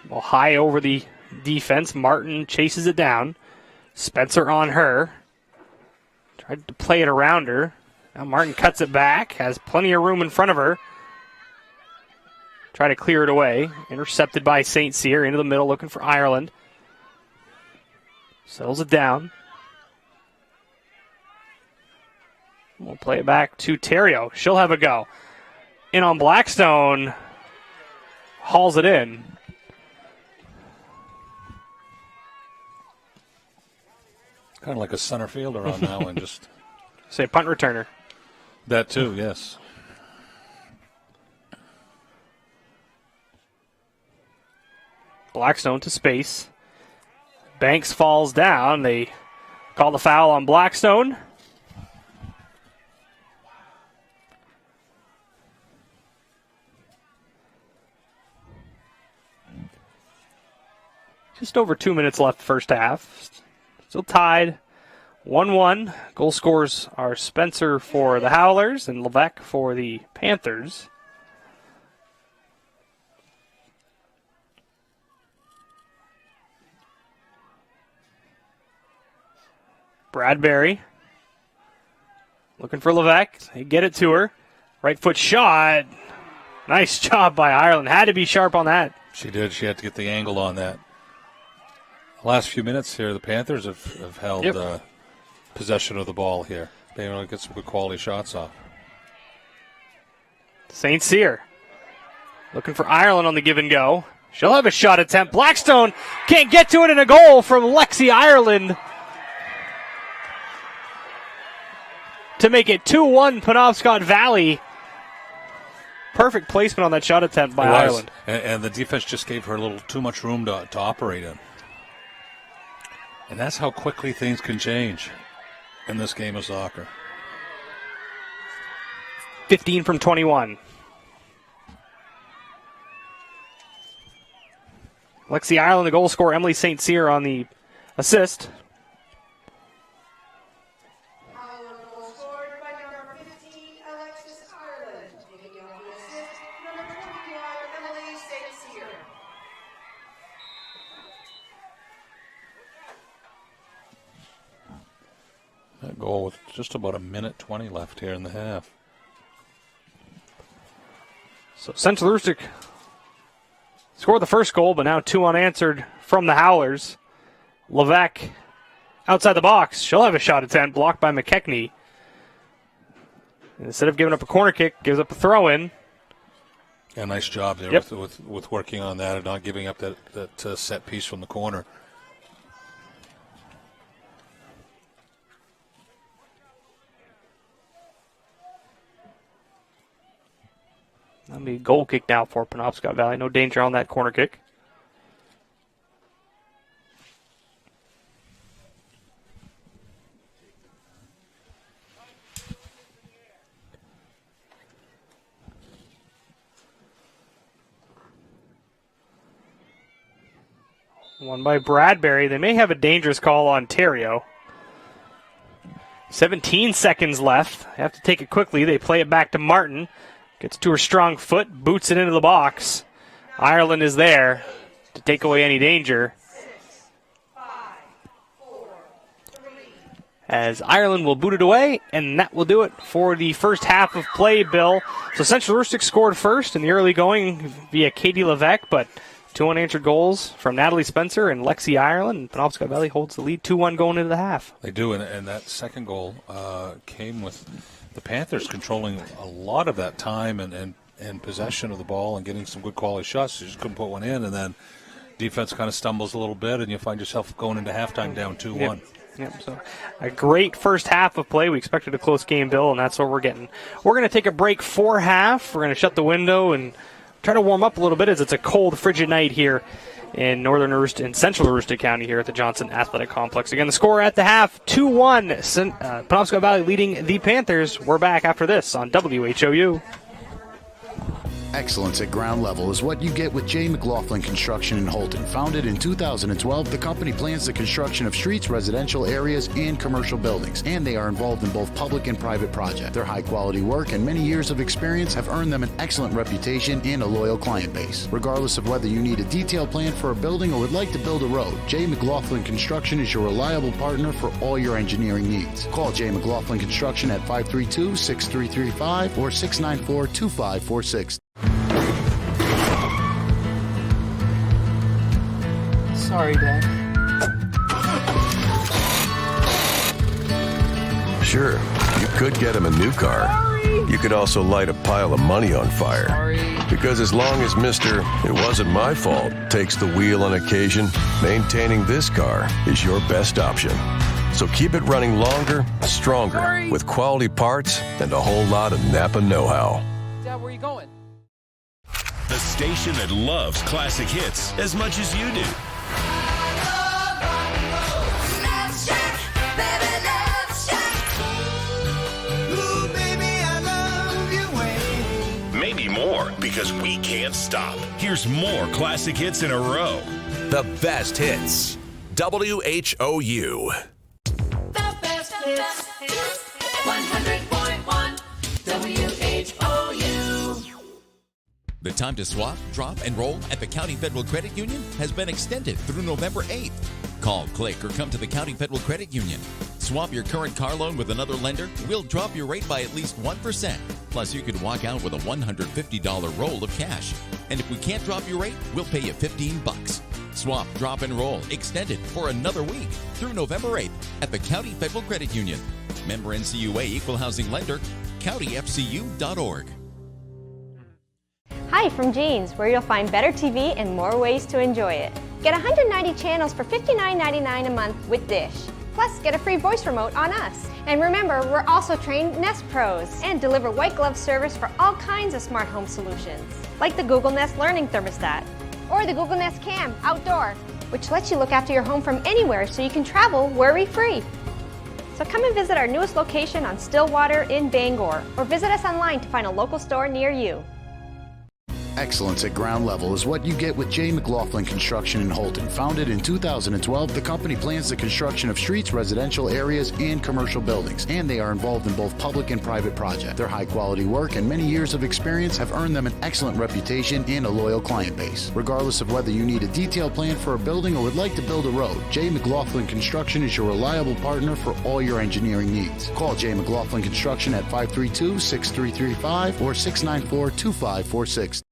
Well, high over the defense. Martin chases it down. Spencer on her. Tried to play it around her. Now Martin cuts it back. Has plenty of room in front of her. Try to clear it away. Intercepted by St. Cyr. Into the middle looking for Ireland. Settles it down. We'll play it back to Terrio. She'll have a go. In on Blackstone. Hauls it in. Kind of like a center fielder on that one. Just Say punt returner. that too, yes. Blackstone to space. Banks falls down. They call the foul on Blackstone. Just over 2 minutes left first half. Still tied 1-1. Goal scorers are Spencer for the Howlers and Levesque for the Panthers. Bradbury looking for Levesque. They get it to her. Right foot shot. Nice job by Ireland. Had to be sharp on that. She did. She had to get the angle on that. The last few minutes here, the Panthers have held possession of the ball here. Being able to get some good quality shots off. St. Cyr looking for Ireland on the give and go. She'll have a shot attempt. Blackstone can't get to it, and a goal from Lexi Ireland to make it 2-1 Penobscot Valley. Perfect placement on that shot attempt by Ireland. And the defense just gave her a little too much room to operate in. And that's how quickly things can change in this game of soccer. 15 from 21. Lexi Ireland, the goal scorer. Emily St. Cyr on the assist. That goal with just about 1:20 left here in the half. So Central Aroostook scored the first goal, but now 2 unanswered from the Howlers. Levesque outside the box. She'll have a shot attempt blocked by McKechnie. Instead of giving up a corner kick, gives up a throw-in. Yeah, nice job there with working on that and not giving up that set piece from the corner. That'll be a goal kick now for Penobscot Valley. No danger on that corner kick. One by Bradbury. They may have a dangerous call on Ontario. 17 seconds left. They have to take it quickly. They play it back to Martin. Gets to her strong foot, boots it into the box. Ireland is there to take away any danger. As Ireland will boot it away, and that will do it for the first half of play, Bill. So Central Aroostook scored first in the early going via Katie Levesque, but 2 unanswered goals from Natalie Spencer and Lexi Ireland. And Penobscot Valley holds the lead 2-1 going into the half. They do, and that second goal came with the Panthers controlling a lot of that time and possession of the ball and getting some good quality shots. You just couldn't put one in, and then defense kind of stumbles a little bit, and you find yourself going into halftime down 2-1. Yep, so a great first half of play. We expected a close game, Bill, and that's what we're getting. We're going to take a break for half. We're going to shut the window and try to warm up a little bit as it's a cold, frigid night here in northern Aroostook, in central Aroostook County here at the Johnson Athletic Complex. Again, the score at the half, 2-1. Penobscot Valley leading the Panthers. We're back after this on WHOU. Excellence at ground level is what you get with J. McLaughlin Construction in Holton. Founded in 2012, the company plans the construction of streets, residential areas, and commercial buildings, and they are involved in both public and private projects. Their high-quality work and many years of experience have earned them an excellent reputation and a loyal client base. Regardless of whether you need a detailed plan for a building or would like to build a road, J. McLaughlin Construction is your reliable partner for all your engineering needs. Call J. McLaughlin Construction at 532-6335 or 694-2546. Sorry, Dad. Sure, you could get him a new car. Sorry. You could also light a pile of money on fire. Sorry. Because as long as Mr. It wasn't my fault takes the wheel on occasion, maintaining this car is your best option. So keep it running longer, stronger, with quality parts and a whole lot of Napa know-how. Dad, where are you going? The station that loves classic hits as much as you do. Maybe more, because we can't stop. Here's more classic hits in a row. The best hits. WHOU. The best hits. 100.1 WHOU. The time to swap, drop, and roll at the County Federal Credit Union has been extended through November 8th. Call, click, or come to the County Federal Credit Union. Swap your current car loan with another lender. We'll drop your rate by at least 1%. Plus, you could walk out with a $150 roll of cash. And if we can't drop your rate, we'll pay you $15. Swap, drop, and roll extended for another week through November 8th at the County Federal Credit Union. Member NCUA Equal Housing Lender, countyfcu.org. Hi from Jeans, where you'll find better TV and more ways to enjoy it. Get 190 channels for $59.99 a month with Dish. Plus, get a free voice remote on us. And remember, we're also trained Nest Pros and deliver white glove service for all kinds of smart home solutions, like the Google Nest Learning Thermostat or the Google Nest Cam Outdoor, which lets you look after your home from anywhere so you can travel worry-free. So come and visit our newest location on Stillwater in Bangor, or visit us online to find a local store near you. Excellence at ground level is what you get with J. McLaughlin Construction in Holton. Founded in 2012, the company plans the construction of streets, residential areas, and commercial buildings, and they are involved in both public and private projects. Their high-quality work and many years of experience have earned them an excellent reputation and a loyal client base. Regardless of whether you need a detailed plan for a building or would like to build a road, J. McLaughlin Construction is your reliable partner for all your engineering needs. Call J. McLaughlin Construction at 532-6335 or 694-2546.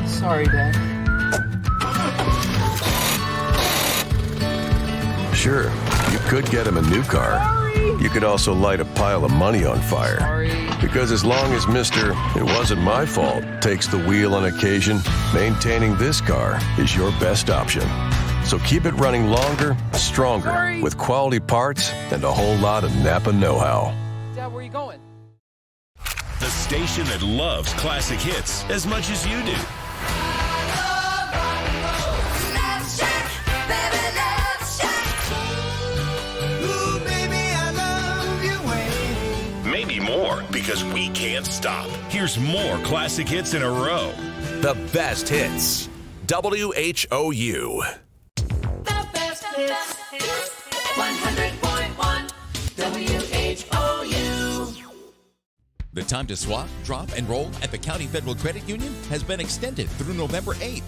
Sorry, Dad. Sure, you could get him a new car. You could also light a pile of money on fire. Because as long as Mr. It wasn't my fault takes the wheel on occasion, maintaining this car is your best option. So keep it running longer, stronger, with quality parts and a whole lot of Napa know-how. Dad, where are you going? The station that loves classic hits as much as you do. Maybe more, because we can't stop. Here's more classic hits in a row. The best hits. WHOU. The best hits. 100.1 WHOU. The time to swap, drop, and roll at the County Federal Credit Union has been extended through November 8th.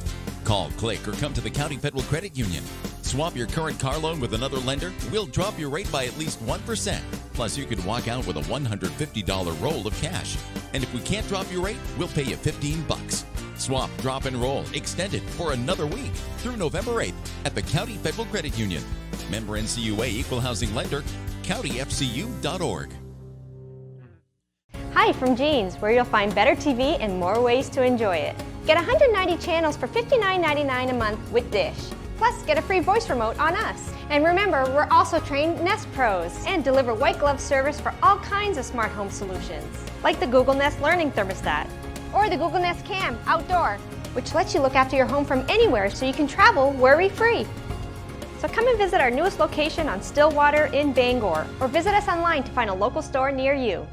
Call, click, or come to the County Federal Credit Union. Swap your current car loan with another lender. We'll drop your rate by at least 1%. Plus, you could walk out with a $150 roll of cash. And if we can't drop your rate, we'll pay you $15. Swap, drop, and roll extended for another week through November 8th at the County Federal Credit Union. Member NCUA Equal Housing Lender, countyfcu.org. Hi from Jeans, where you'll find better TV and more ways to enjoy it. Get 190 channels for $59.99 a month with Dish. Plus, get a free voice remote on us. And remember, we're also trained Nest Pros and deliver white glove service for all kinds of smart home solutions, like the Google Nest Learning Thermostat or the Google Nest Cam Outdoor, which lets you look after your home from anywhere so you can travel worry-free. So come and visit our newest location on Stillwater in Bangor, or visit us online to find a local store near you.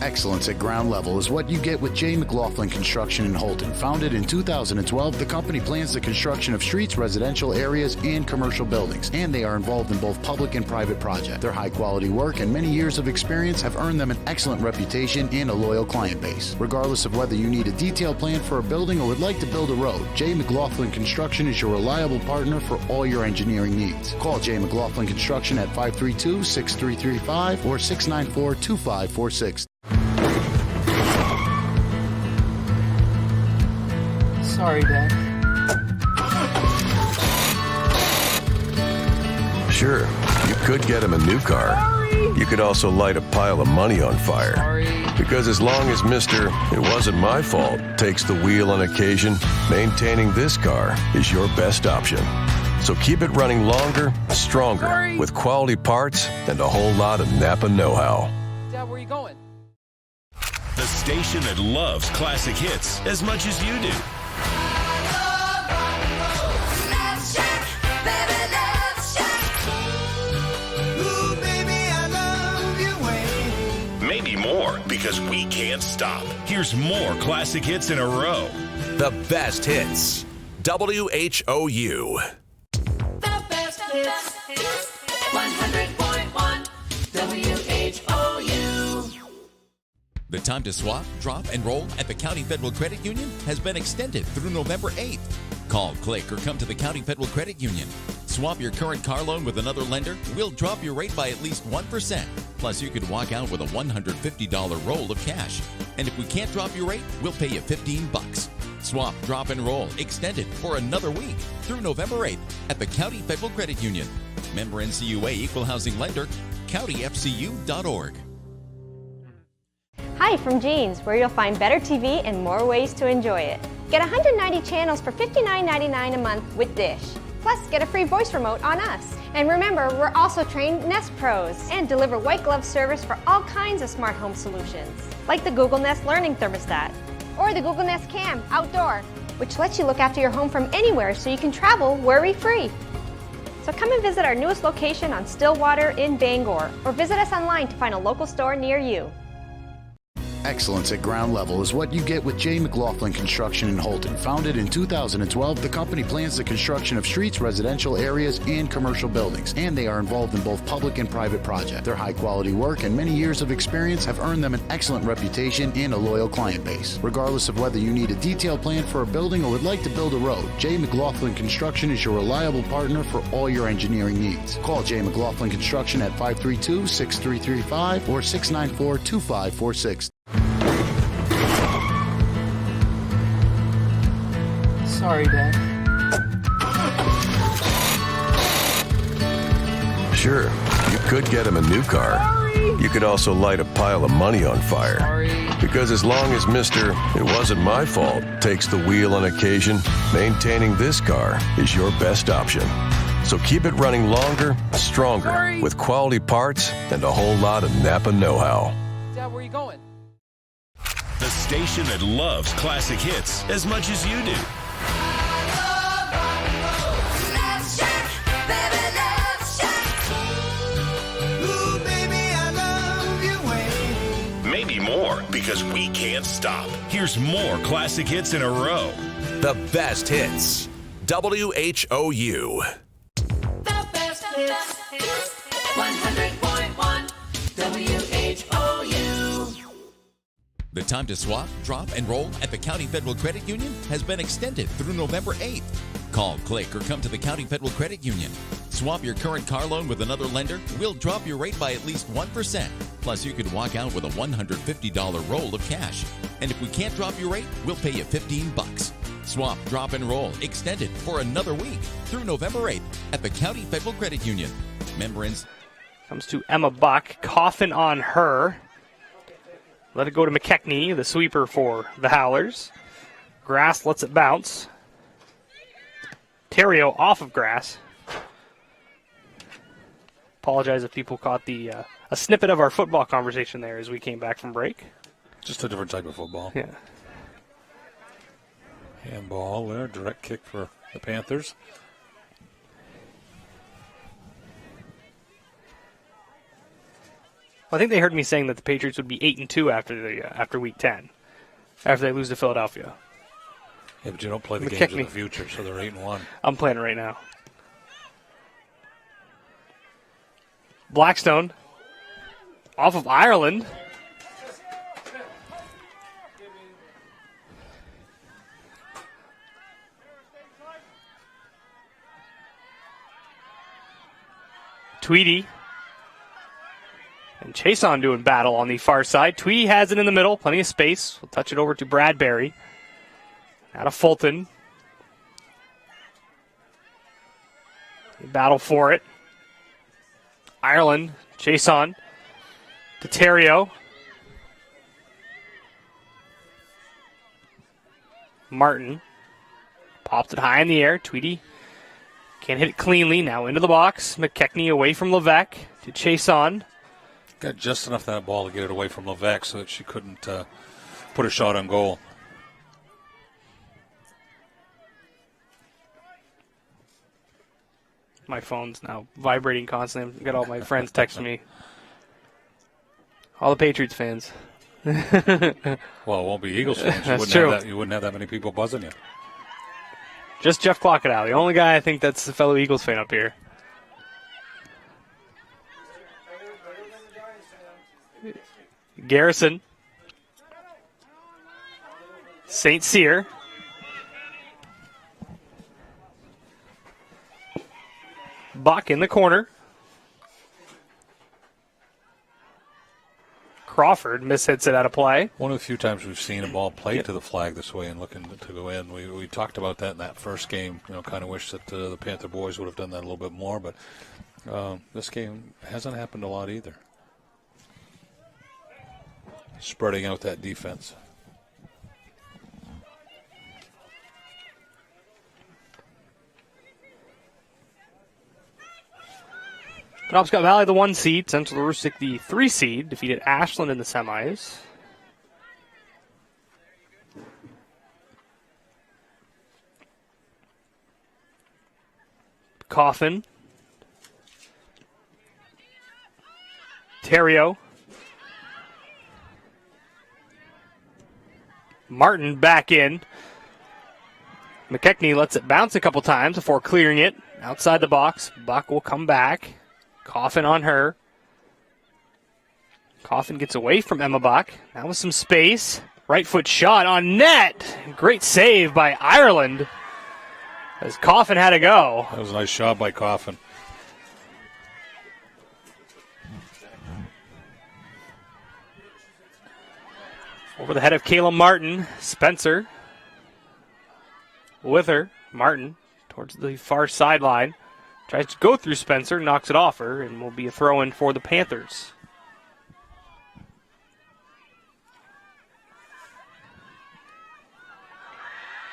Excellence at ground level is what you get with J. McLaughlin Construction in Holton. Founded in 2012, the company plans the construction of streets, residential areas, and commercial buildings, and they are involved in both public and private projects. Their high-quality work and many years of experience have earned them an excellent reputation and a loyal client base. Regardless of whether you need a detailed plan for a building or would like to build a road, J. McLaughlin Construction is your reliable partner for all your engineering needs. Call J. McLaughlin Construction at 532-6335 or 694-2546. Sorry, Dad. Sure, you could get him a new car. You could also light a pile of money on fire. Because as long as Mr. It wasn't my fault takes the wheel on occasion, maintaining this car is your best option. So keep it running longer, stronger, with quality parts and a whole lot of Napa know-how. Dad, where are you going? The station that loves classic hits as much as you do. Maybe more, because we can't stop. Here's more classic hits in a row. The best hits. WHOU. The best hits. 100.1 WHOU. The time to swap, drop, and roll at the County Federal Credit Union has been extended through November 8th. Call, click, or come to the County Federal Credit Union. Swap your current car loan with another lender. We'll drop your rate by at least 1%. Plus, you could walk out with a $150 roll of cash. And if we can't drop your rate, we'll pay you $15. Swap, drop, and roll extended for another week through November 8th at the County Federal Credit Union. Member NCUA Equal Housing Lender, countyfcu.org. Hi from Jeans, where you'll find better TV and more ways to enjoy it. Get 190 channels for $59.99 a month with Dish. Plus, get a free voice remote on us. And remember, we're also trained Nest Pros and deliver white glove service for all kinds of smart home solutions, like the Google Nest Learning Thermostat or the Google Nest Cam Outdoor, which lets you look after your home from anywhere so you can travel worry-free. So come and visit our newest location on Stillwater in Bangor, or visit us online to find a local store near you. Excellence at ground level is what you get with J. McLaughlin Construction in Holton. Founded in 2012, the company plans the construction of streets, residential areas, and commercial buildings, and they are involved in both public and private projects. Their high-quality work and many years of experience have earned them an excellent reputation and a loyal client base. Regardless of whether you need a detailed plan for a building or would like to build a road, J. McLaughlin Construction is your reliable partner for all your engineering needs. Call J. McLaughlin Construction at 532-6335 or 694-2546. Sorry, Dad. Sure, you could get him a new car. Sorry. You could also light a pile of money on fire. Sorry. Because as long as Mr. It wasn't my fault takes the wheel on occasion, maintaining this car is your best option. So keep it running longer, stronger, with quality parts and a whole lot of Napa know-how. Dad, where are you going? The station that loves classic hits as much as you do. Love Shack, baby, Love Shack. Ooh, baby, I love your way. Maybe more, because we can't stop. Here's more classic hits in a row. The best hits. WHOU. The best hits. 100.1 WHOU. The time to swap, drop, and roll at the County Federal Credit Union has been extended through November 8th. Call, click, or come to the County Federal Credit Union. Swap your current car loan with another lender. We'll drop your rate by at least 1%. Plus, you could walk out with a $150 roll of cash. And if we can't drop your rate, we'll pay you $15. Swap, drop, and roll extended for another week through November 8th at the County Federal Credit Union. Member Comes to Emma Buck. Coffin on her. Let it go to McKechnie, the sweeper for the Howlers. Grass lets it bounce. Terrio off of grass. Apologize if people caught the a snippet of our football conversation there as we came back from break. Just a different type of football. Yeah. Handball there, direct kick for the Panthers. I think they heard me saying that the Patriots would be 8-2 after week 10, after they lose to Philadelphia. Yeah, but you don't play the McKechnie. games of the future, so they're 8-1. I'm playing it right now. Blackstone off of Ireland. Tweedy and Chason doing battle on the far side. Tweedy has it in the middle, plenty of space. We'll touch it over to Bradbury. Out of Fulton. They battle for it. Ireland, Chason to Terrio. Martin popped it high in the air. Tweedy can't hit it cleanly. Now into the box. McKechnie away from Levesque to Chason. Got just enough of that ball to get it away from Levesque so that she couldn't put a shot on goal. My phone's now vibrating constantly. I've got all my friends texting me. All the Patriots fans. Well, it won't be Eagles fans. That's true. You wouldn't have that many people buzzing you. Just Jeff Clockedow, the only guy I think that's a fellow Eagles fan up here. Garrison. St. Cyr. Buck in the corner. Crawford mishits it out of play. One of the few times we've seen a ball played to the flag this way and looking to go in. We talked about that in that first game. Kind of wish that the Panther boys would have done that a little bit more, but this game hasn't happened a lot either. Spreading out that defense. Penobscot Valley, the 1 seed. Central Aroostook, the 3 seed, defeated Ashland in the semis. Coffin. Terrio. Martin back in. McKechnie lets it bounce a couple times before clearing it outside the box. Buck will come back. Coffin on her. Coffin gets away from Emma Buck. Now with some space. Right foot shot on net. Great save by Ireland as Coffin had to go. That was a nice shot by Coffin. Over the head of Kayla Martin. Spencer with her. Martin towards the far sideline. Tries to go through Spencer, knocks it off her, and will be a throw-in for the Panthers.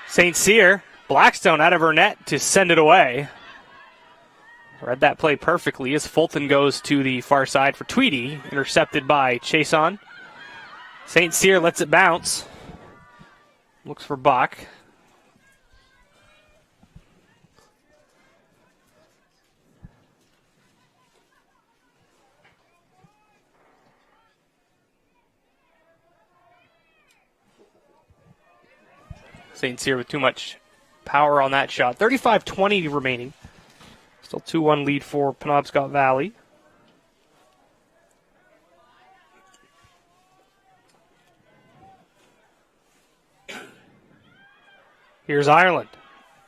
St. Cyr, Blackstone out of her net to send it away. Read that play perfectly as Fulton goes to the far side for Tweedy, intercepted by Chason. St. Cyr lets it bounce. Looks for Buck. St. Cyr with too much power on that shot. 35-20 remaining. Still 2-1 lead for Penobscot Valley. Here's Ireland.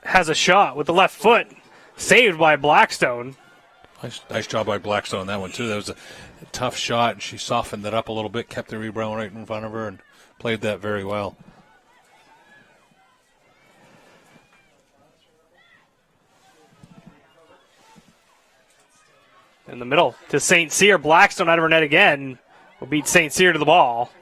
Has a shot with the left foot. Saved by Blackstone. Nice job by Blackstone on that one, too. That was a tough shot. She softened it up a little bit, kept the rebound right in front of her, and played that very well. In the middle to St. Cyr. Blackstone out of her net again. Will beat St. Cyr to the ball.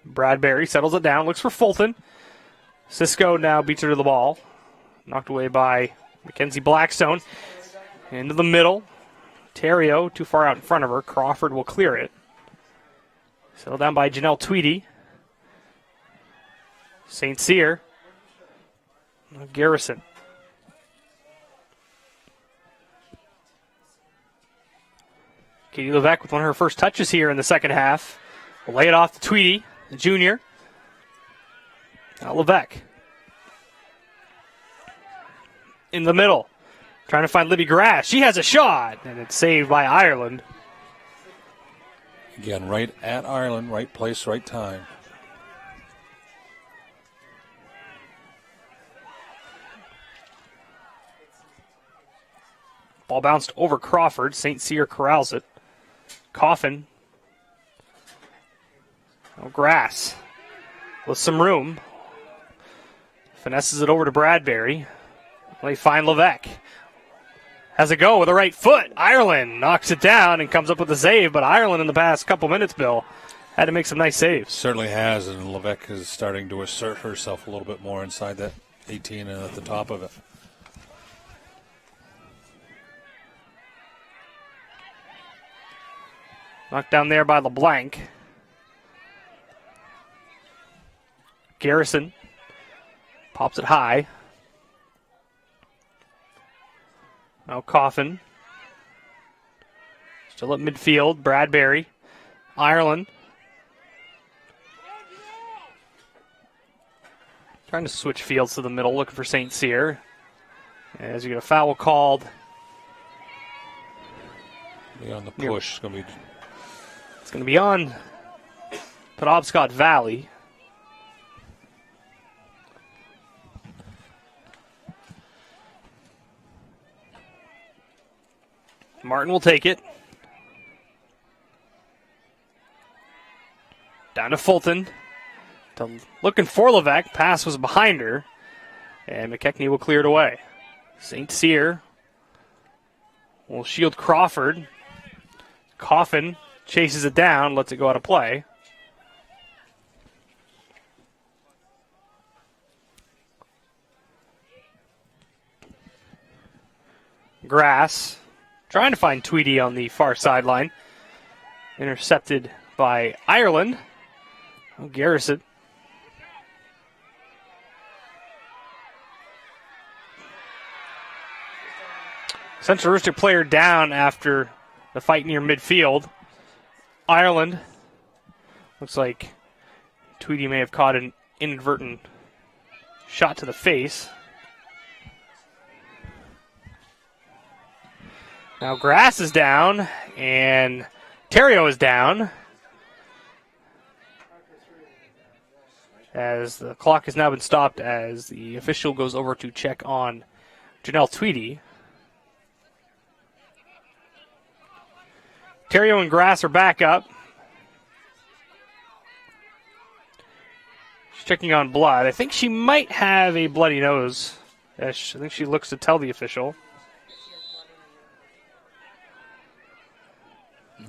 Bradbury settles it down, looks for Fulton. Cisco now beats her to the ball. Knocked away by Mackenzie Blackstone. Into the middle. Terrio too far out in front of her. Crawford will clear it. Settled down by Janelle Tweedy. St. Cyr. Garrison. Katie Levesque with one of her first touches here in the second half. Will lay it off to Tweedy, the junior. Now Levesque. In the middle. Trying to find Libby Grass. She has a shot, and it's saved by Ireland. Again, right at Ireland, right place, right time. Ball bounced over Crawford. St. Cyr corrals it. Coffin. Oh, Grass. With some room. Finesses it over to Bradbury. They find Levesque. Has a go with the right foot. Ireland knocks it down and comes up with a save, but Ireland in the past couple minutes, Bill, had to make some nice saves. Certainly has, and Levesque is starting to assert herself a little bit more inside that 18 and at the top of it. Knocked down there by LeBlanc. Garrison pops it high. Now Coffin. Still at midfield. Bradbury. Ireland. Trying to switch fields to the middle, looking for St. Cyr. As you get a foul called. Be on the push. It's going to be on Penobscot Valley. Martin will take it. Down to Fulton. Looking for Levesque. Pass was behind her. And McKechnie will clear it away. St. Cyr will shield Crawford. Coffin chases it down, lets it go out of play. Grass trying to find Tweedy on the far sideline. Intercepted by Ireland. Oh, Garrison. Central Aroostook player down after the fight near midfield. Ireland. Looks like Tweedy may have caught an inadvertent shot to the face. Now Grass is down, and Terrio is down. As the clock has now been stopped as the official goes over to check on Janelle Tweedy. Terrio and Grass are back up. She's checking on blood. I think she might have a bloody nose. I think she looks to tell the official.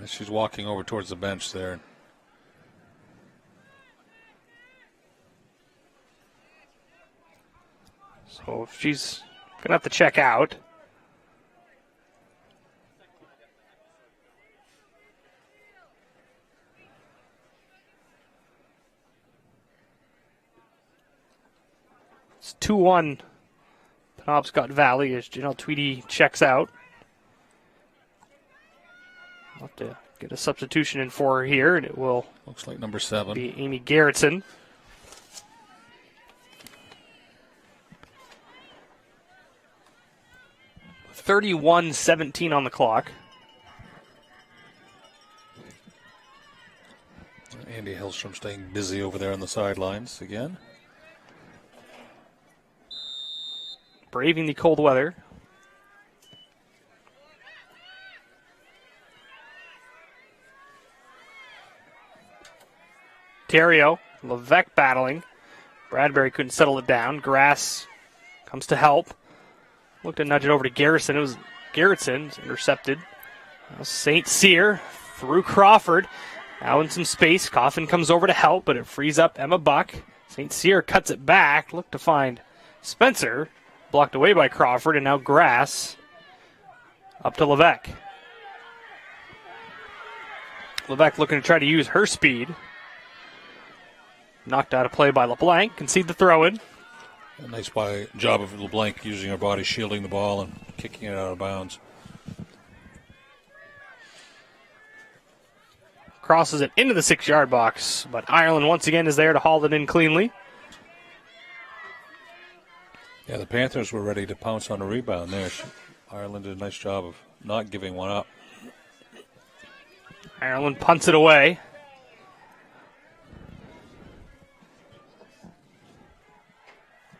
She's walking over towards the bench there. So she's going to have to check out. It's 2-1 Penobscot Valley as Janelle Tweedy checks out. I'll have to get a substitution in for her here, and it will looks like number 7 be Amy Garrettson. .31-17 on the clock. Andy Hillstrom staying busy over there on the sidelines again. Braving the cold weather. Terrio, Levesque battling. Bradbury couldn't settle it down. Grass comes to help. Looked to nudge it over to Garrison. It was Garrison intercepted. St. Cyr through Crawford. Now in some space. Coffin comes over to help, but it frees up Emma Buck. St. Cyr cuts it back. Looked to find Spencer. Blocked away by Crawford, and now Grass up to Levesque. Levesque looking to try to use her speed. Knocked out of play by LeBlanc. Concede the throw-in. A nice job of LeBlanc using her body, shielding the ball and kicking it out of bounds. Crosses it into the 6-yard box, but Ireland once again is there to haul it in cleanly. Yeah, the Panthers were ready to pounce on a rebound there. Ireland did a nice job of not giving one up. Ireland punts it away.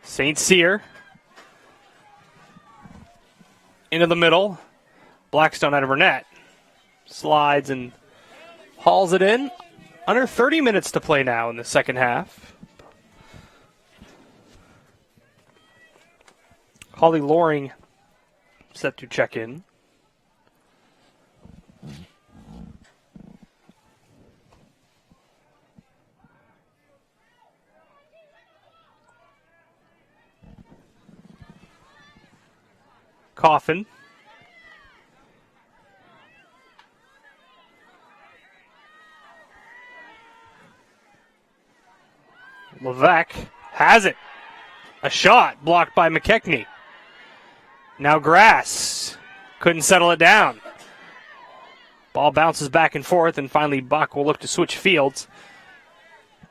St. Cyr into the middle. Blackstone out of her net. Slides and hauls it in. Under 30 minutes to play now in the second half. Holly Loring set to check in. Coffin. Levesque has it. A shot blocked by McKechnie. Now Grass couldn't settle it down. Ball bounces back and forth, and finally Buck will look to switch fields.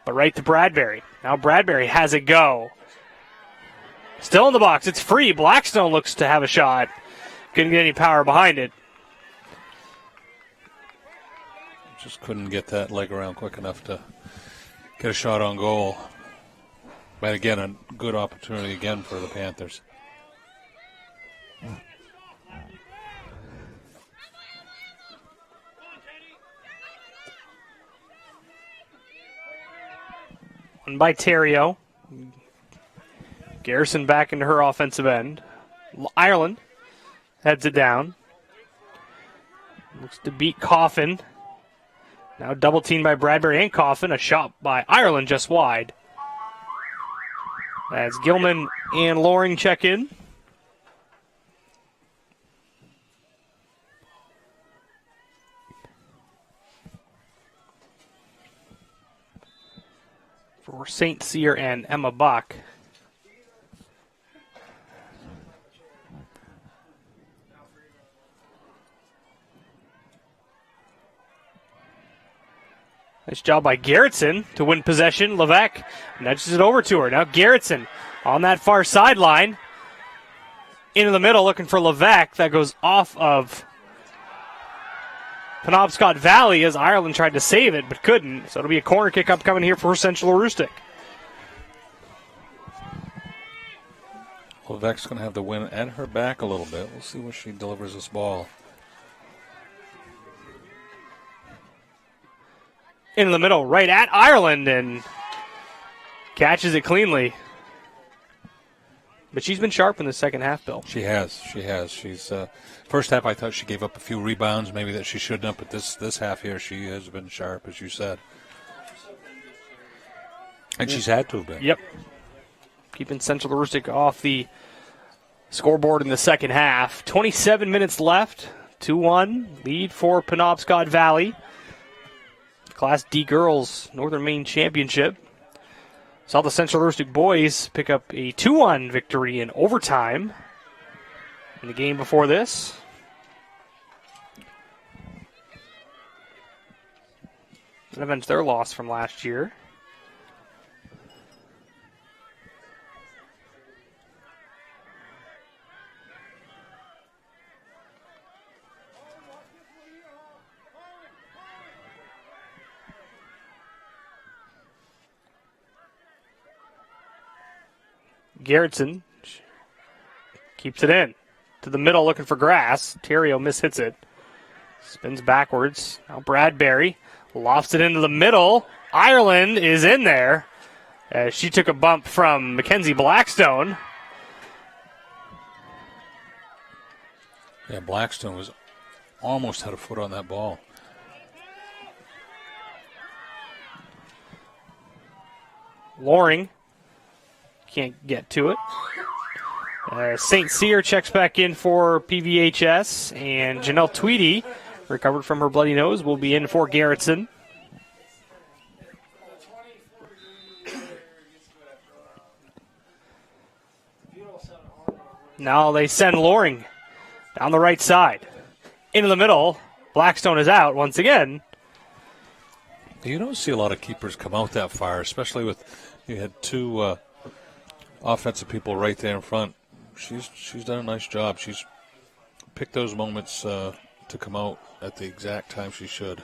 But right to Bradbury. Now Bradbury has it go. Still in the box. It's free. Blackstone looks to have a shot. Couldn't get any power behind it. Just couldn't get that leg around quick enough to get a shot on goal. But again, a good opportunity again for the Panthers. One by Terrio. Garrison back into her offensive end. Ireland heads it down. Looks to beat Coffin. Now double teamed by Bradbury and Coffin. A shot by Ireland just wide. As Gilman and Loring check in. For St. Cyr and Emma Buck. Nice job by Garrettson to win possession. Levesque nudges it over to her. Now Garrettson on that far sideline. Into the middle looking for Levesque. That goes off of Penobscot Valley as Ireland tried to save it but couldn't. So it'll be a corner kick upcoming here for Central Aroostook. Levesque's going to have the win at her back a little bit. We'll see where she delivers this ball. In the middle, right at Ireland, and catches it cleanly. But she's been sharp in the second half, Bill. She has. She's first half I thought she gave up a few rebounds, maybe that she shouldn't have, but this half here she has been sharp, as you said. And she's had to have been. Yep. Keeping Central Aroostook off the scoreboard in the second half. 27 minutes left. 2-1 lead for Penobscot Valley. Class D Girls Northern Maine Championship. Saw the Central Aroostook boys pick up a 2-1 victory in overtime in the game before this. That avenged their loss from last year. Garrettson keeps it in to the middle looking for Grass. Terrio mishits it. Spins backwards. Now Bradbury lofts it into the middle. Ireland is in there as she took a bump from Mackenzie Blackstone. Yeah, Blackstone was almost had a foot on that ball. Loring can't get to it. St. Cyr checks back in for PVHS, and Janelle Tweedy, recovered from her bloody nose, will be in for Garrettson. Now they send Loring down the right side. Into the middle. Blackstone is out once again. You don't see a lot of keepers come out that far, especially with you had two offensive people right there in front. She's done a nice job. She's picked those moments to come out at the exact time she should.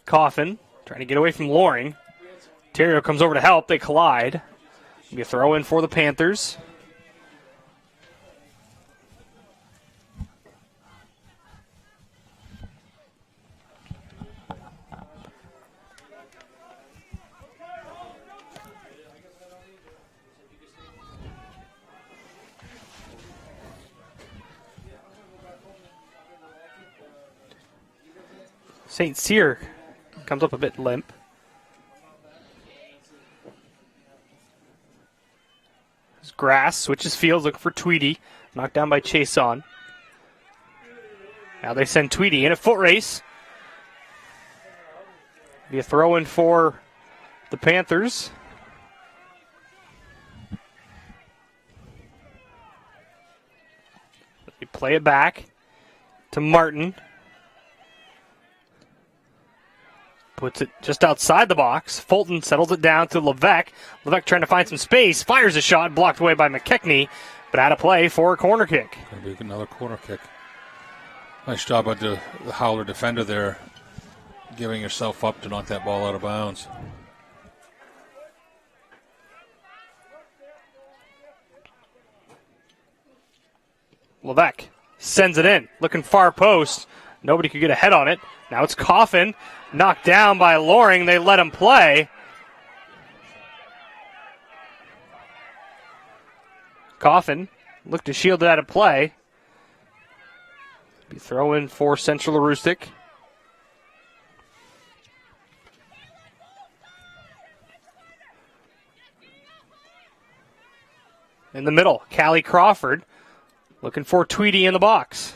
Coffin trying to get away from Loring. Terrio comes over to help. They collide. Be a throw in for the Panthers. St. Cyr comes up a bit limp. Grass switches fields looking for Tweedy. Knocked down by Chason. Now they send Tweedy in a foot race. Be a throw in for the Panthers. They play it back to Martin. Puts it just outside the box. Fulton settles it down to Levesque. Levesque trying to find some space. Fires a shot, blocked away by McKechnie, but out of play for a corner kick. Going to be another corner kick. Nice job by the Howler defender there, giving yourself up to knock that ball out of bounds. Levesque sends it in. Looking far post. Nobody could get a head on it. Now it's Coffin. Knocked down by Loring. They let him play. Coffin looked to shield it out of play. Be throw in for Central Aroostook. In the middle, Callie Crawford looking for Tweedy in the box.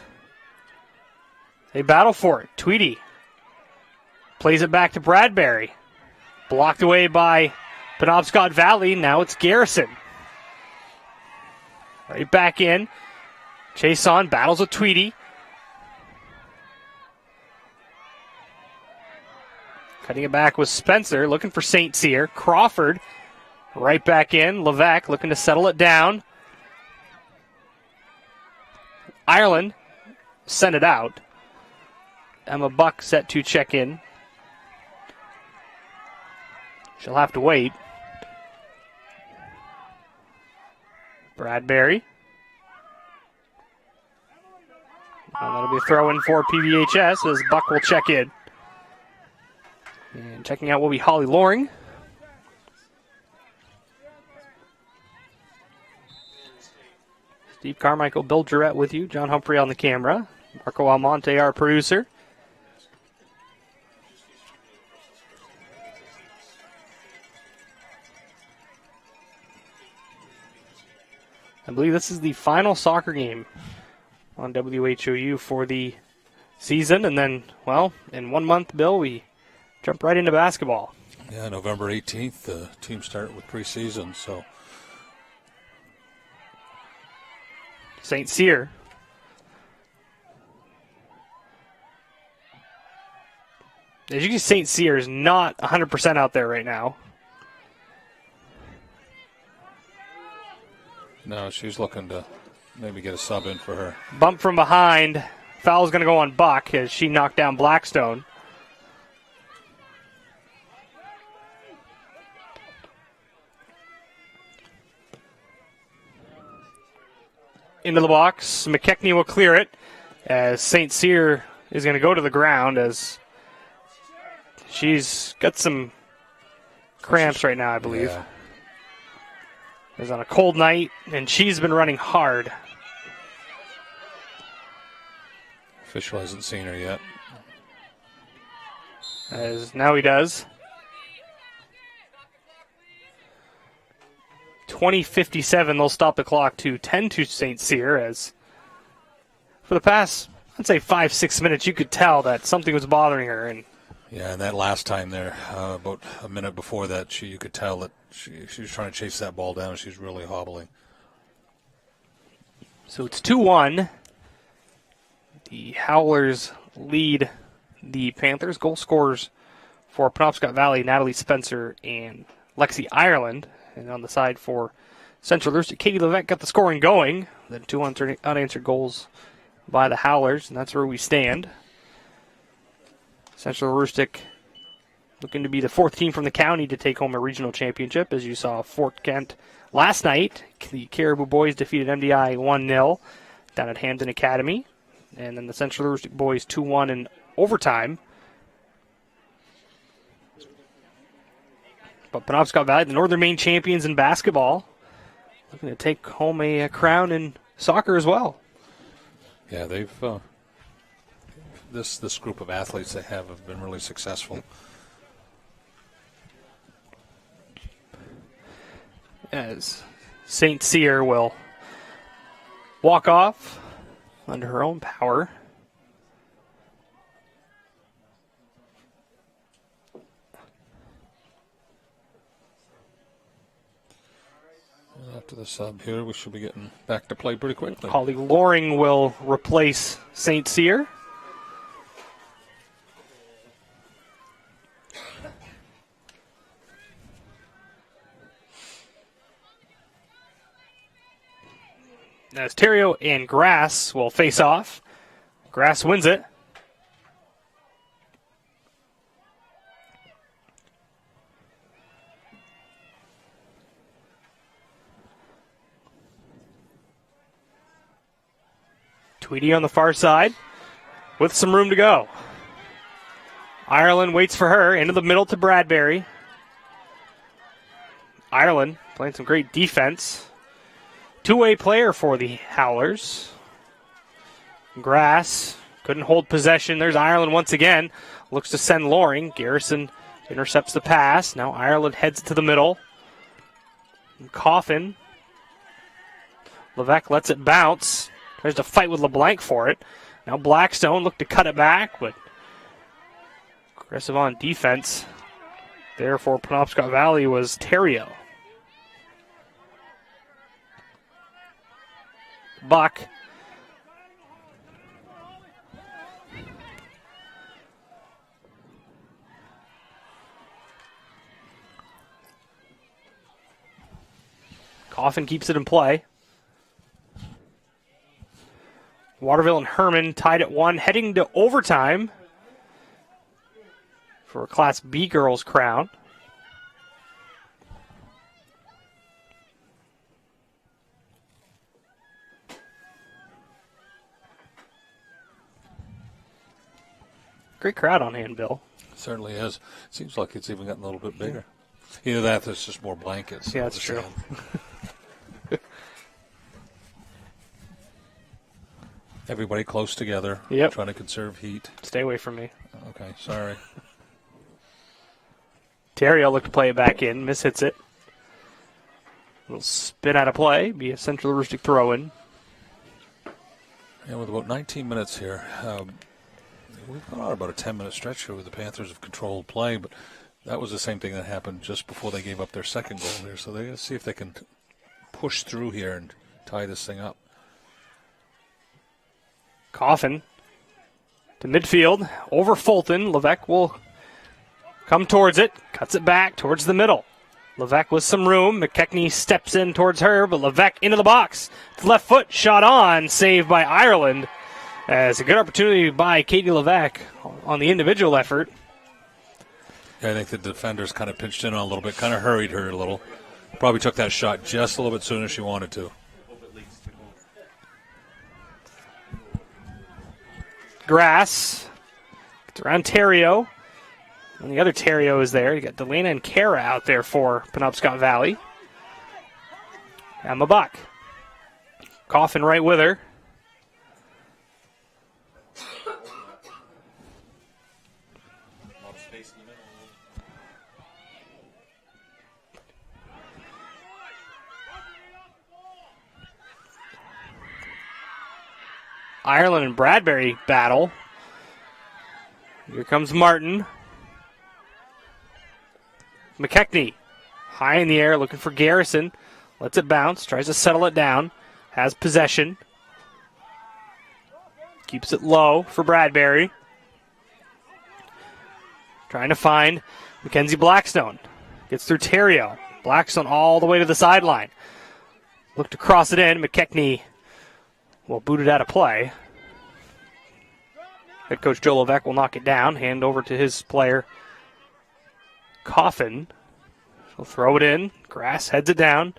They battle for it. Tweedy plays it back to Bradbury. Blocked away by Penobscot Valley. Now it's Garrison. Right back in. Chason battles with Tweedy. Cutting it back with Spencer, looking for St. Cyr. Crawford right back in. Levesque looking to settle it down. Ireland sent it out. Emma Buck set to check in. She'll have to wait. Bradbury. And that'll be a throw in for PBHS as Buck will check in. And checking out will be Holly Loring. Steve Carmichael, Bill Jarrett with you. John Humphrey on the camera. Marco Almonte, our producer. I believe this is the final soccer game on WHOU for the season. And then, well, in 1 month, Bill, we jump right into basketball. Yeah, November 18th, the team start with preseason, so. St. Cyr. As you can see, St. Cyr is not 100% out there right now. No, she's looking to maybe get a sub in for her. Bump from behind. Foul's going to go on Buck as she knocked down Blackstone. Into the box. McKechnie will clear it as St. Cyr is going to go to the ground as she's got some cramps right now, I believe. Yeah. It's on a cold night, and she's been running hard. Official hasn't seen her yet. As now he does. 20:57, they'll stop the clock to 10 to St. Cyr as for the past, I'd say 5-6 minutes, you could tell that something was bothering her. And yeah, and that last time there, about a minute before that, you could tell that she was trying to chase that ball down. She's really hobbling. So it's 2-1. The Howlers lead the Panthers. Goal scorers for Penobscot Valley, Natalie Spencer and Lexi Ireland. And on the side for Central Aroostook, Katie Levesque got the scoring going. Then 2 unanswered goals by the Howlers, and that's where we stand. Central Aroostook looking to be the 4th team from the county to take home a regional championship. As you saw, Fort Kent last night, the Caribou boys defeated MDI 1-0 down at Hampden Academy. And then the Central Aroostook boys 2-1 in overtime. But Penobscot Valley, the Northern Maine champions in basketball, looking to take home a crown in soccer as well. Yeah, they've this group of athletes they have been really successful. As St. Cyr will walk off under her own power. After the sub here, we should be getting back to play pretty quickly. Holly Loring will replace St. Cyr. As Terrio and Grass will face off. Grass wins it. Tweedy on the far side with some room to go. Ireland waits for her into the middle to Bradbury. Ireland playing some great defense. Two-way player for the Howlers. Grass couldn't hold possession. There's Ireland once again. Looks to send Loring. Garrison intercepts the pass. Now Ireland heads to the middle. Coffin. Levesque lets it bounce. Tries to fight with LeBlanc for it. Now Blackstone looked to cut it back, but aggressive on defense. There for Penobscot Valley was Terrio. Buck. Coffin keeps it in play. Waterville and Herman tied at 1, heading to overtime for a Class B girls crown. Great crowd on hand, Bill. Certainly is. Seems like it's even gotten a little bit bigger. Either that, there's just more blankets. Yeah, that's true. Everybody close together. Yep. Trying to conserve heat. Stay away from me. Okay, sorry. Terrio looked to play it back in. Mishits it. Little spin out of play. Be a Central Aroostook throw-in. Yeah, with about 19 minutes here. We've gone on about a 10-minute stretch here with the Panthers have controlled play, but that was the same thing that happened just before they gave up their second goal here. So they're going to see if they can push through here and tie this thing up. Coffin to midfield. Over Fulton. Levesque will come towards it. Cuts it back towards the middle. Levesque with some room. McKechnie steps in towards her, but Levesque into the box. Left foot shot on. Saved by Ireland. As a good opportunity by Katie Levesque on the individual effort. Yeah, I think the defenders kind of pinched in on a little bit, kind of hurried her a little. Probably took that shot just a little bit sooner than she wanted to. Grass. Gets around Terrio. And the other Terrio is there. You got Delana and Kara out there for Penobscot Valley. Emma Buck. Coffin right with her. Ireland and Bradbury battle. Here comes Martin. McKechnie, high in the air, looking for Garrison. Lets it bounce, tries to settle it down. Has possession. Keeps it low for Bradbury. Trying to find Mackenzie Blackstone. Gets through Terrio. Blackstone all the way to the sideline. Look to cross it in. McKechnie will boot it out of play. Head coach Joe Levesque will knock it down. Hand over to his player, Coffin. He'll throw it in. Grass heads it down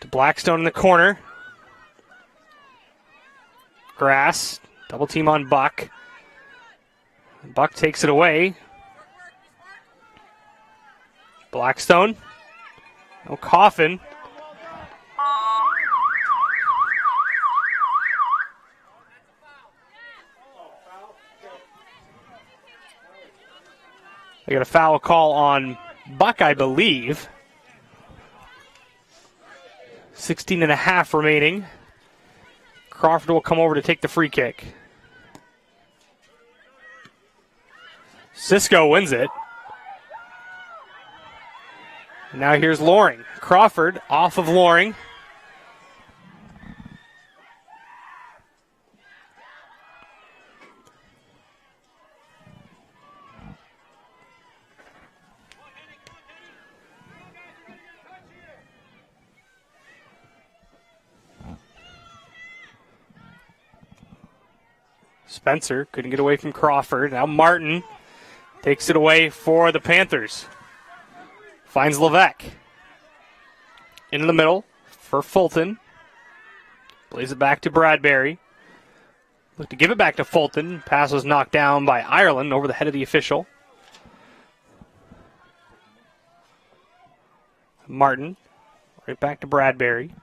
to Blackstone in the corner. Grass, double team on Buck. Buck takes it away. Blackstone. No Coffin. They got a foul call on Buck, I believe. 16 and a half remaining. Crawford will come over to take the free kick. Cisco wins it. Now here's Loring. Crawford off of Loring. Spencer couldn't get away from Crawford. Now Martin takes it away for the Panthers. Finds Levesque. Into the middle for Fulton. Plays it back to Bradbury. Look to give it back to Fulton. Pass was knocked down by Ireland over the head of the official. Martin. Right back to Bradbury.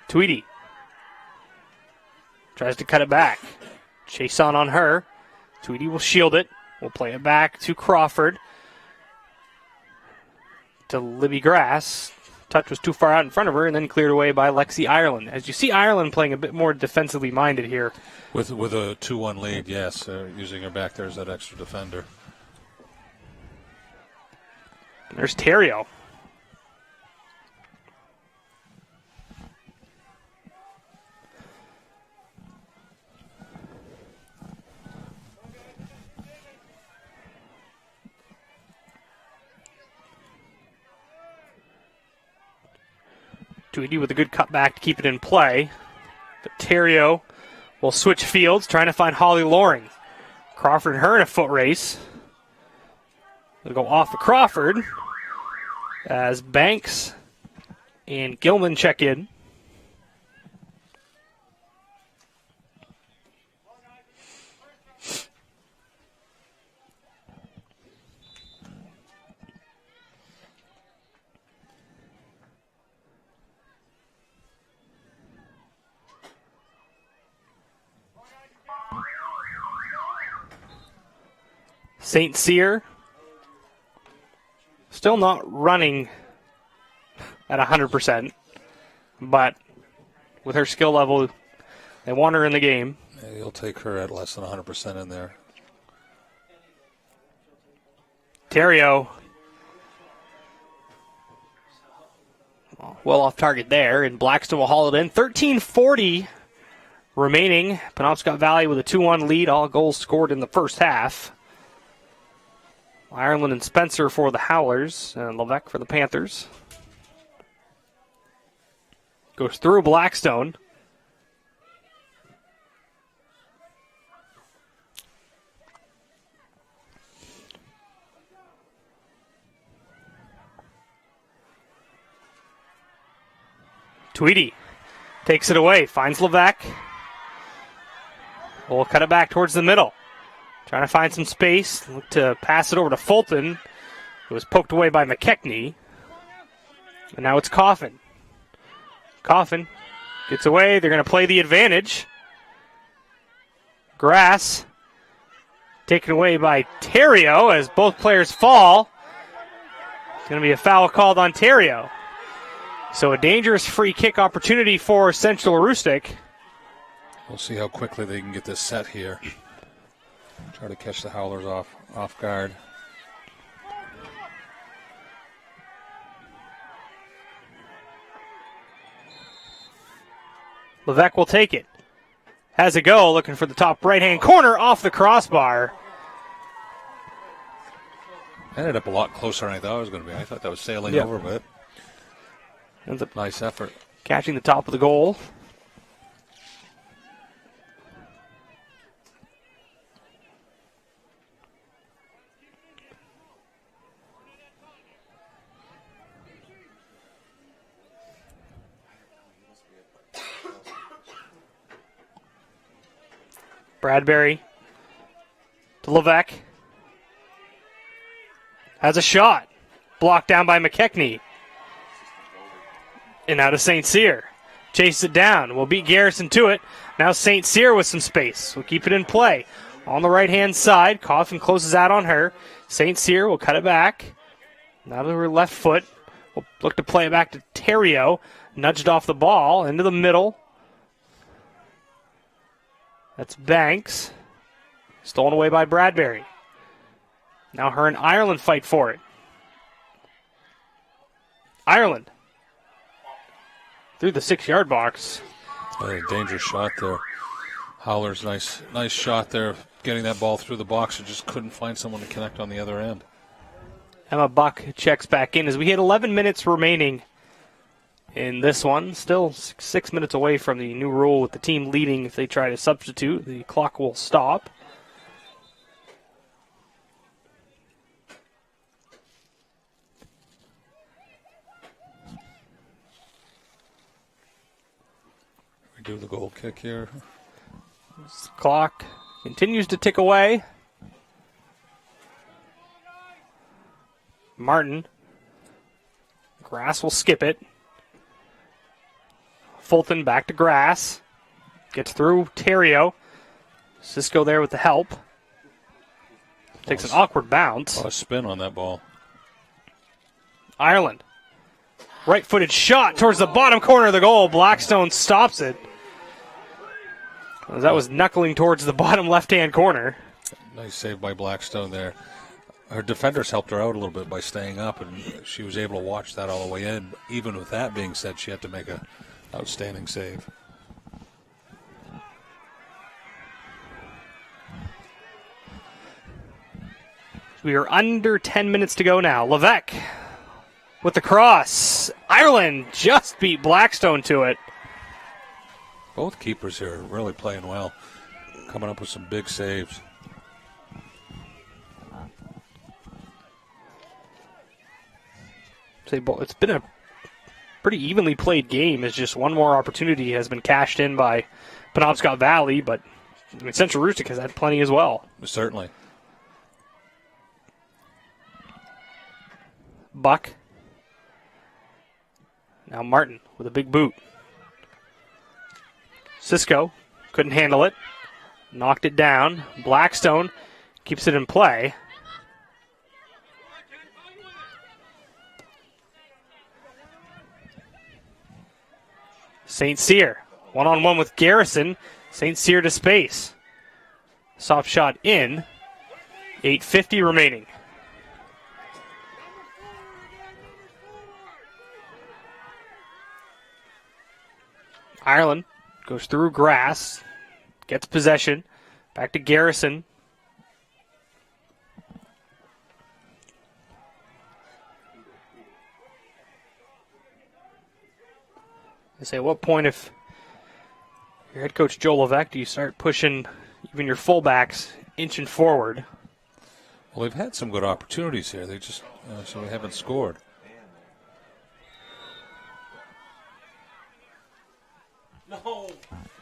Tweedy. Tries to cut it back. Chase on her. Tweedy will shield it. We'll play it back to Crawford. To Libby Grass. Touch was too far out in front of her and then cleared away by Lexi Ireland. As you see Ireland playing a bit more defensively minded here. With a 2-1 lead, yes. Using her back there as that extra defender. And there's Terrio. Tweedy with a good cutback to keep it in play. But Terrio will switch fields, trying to find Holly Loring. Crawford and her in a foot race. They'll go off of Crawford as Banks and Gilman check in. St. Cyr still not running at 100%, but with her skill level, they want her in the game. Yeah, you'll take her at less than 100% in there. Terrio, well off target there, and Blackstone will haul it in. 13:40 remaining. Penobscot Valley with a 2-1 lead. All goals scored in the first half. Ireland and Spencer for the Howlers, and Levesque for the Panthers. Goes through Blackstone. Tweedy takes it away, finds Levesque. We'll cut it back towards the middle. Trying to find some space. Look to pass it over to Fulton. It was poked away by McKechnie. And now it's Coffin. Coffin gets away. They're going to play the advantage. Grass taken away by Terrio as both players fall. It's going to be a foul called on Terrio. So a dangerous free kick opportunity for Central Aroostook. We'll see how quickly they can get this set here. Try to catch the Howlers off guard. Levesque will take it. Has a go, looking for the top right-hand corner off the crossbar. Ended up a lot closer than I thought it was going to be. I thought that was sailing over, but Ends up nice effort. catching the top of the goal. Bradbury to Levesque. Has a shot. Blocked down by McKechnie. And now to St. Cyr. Chases it down. Will beat Garrison to it. Now St. Cyr with some space. We'll keep it in play. On the right-hand side, Coffin closes out on her. St. Cyr will cut it back. Now to her left foot. We'll look to play it back to Terrio. Nudged off the ball into the middle. That's Banks. Stolen away by Bradbury. Now her and Ireland fight for it. Ireland. Through the 6-yard box. A dangerous shot there. Howlers, nice shot there. Getting that ball through the box and just couldn't find someone to connect on the other end. Emma Buck checks back in as we hit 11 minutes remaining in this one. Still 6 minutes away from the new rule with the team leading. If they try to substitute, the clock will stop. We do the goal kick here. This clock continues to tick away. Martin. Grass will skip it. Fulton back to Grass. Gets through Terrio. Cisco there with the help. Takes an awkward bounce. A spin on that ball. Ireland. Right-footed shot towards the bottom corner of the goal. Blackstone stops it. That was knuckling towards the bottom left-hand corner. Nice save by Blackstone there. Her defenders helped her out a little bit by staying up, and she was able to watch that all the way in. Even with that being said, she had to make an outstanding save. We are under 10 minutes to go now. Levesque with the cross. Ireland just beat Blackstone to it. Both keepers here are really playing well, coming up with some big saves. It's been a pretty evenly played game. It's just one more opportunity has been cashed in by Penobscot Valley, but I mean, Central Aroostook has had plenty as well. Certainly. Buck. Now Martin with a big boot. Cisco couldn't handle it. Knocked it down. Blackstone keeps it in play. St. Cyr, one-on-one with Garrison. St. Cyr to space. Soft shot in. 8:50 remaining. Ireland goes through Grass, gets possession, back to Garrison. I say, at what point, if your head coach Joe Levesque, do you start pushing even your fullbacks inching forward? Well, they've had some good opportunities here. They just so they haven't scored. No.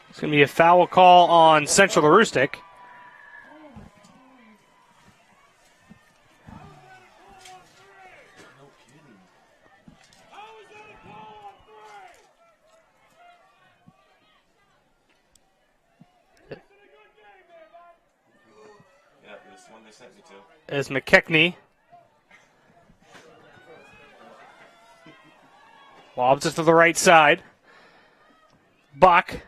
It's going to be a foul call on Central Aroostook. As McKechnie lobs it to the right side. Buck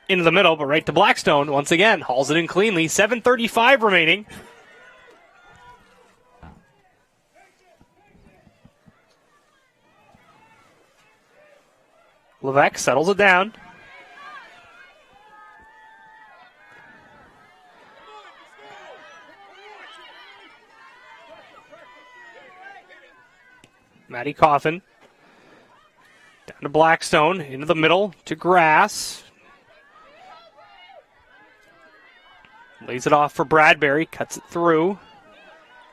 into the middle, but right to Blackstone once again. Hauls it in cleanly. 7:35 remaining. Levesque settles it down. Matty Coffin. Down to Blackstone. Into the middle to Grass. Lays it off for Bradbury. Cuts it through.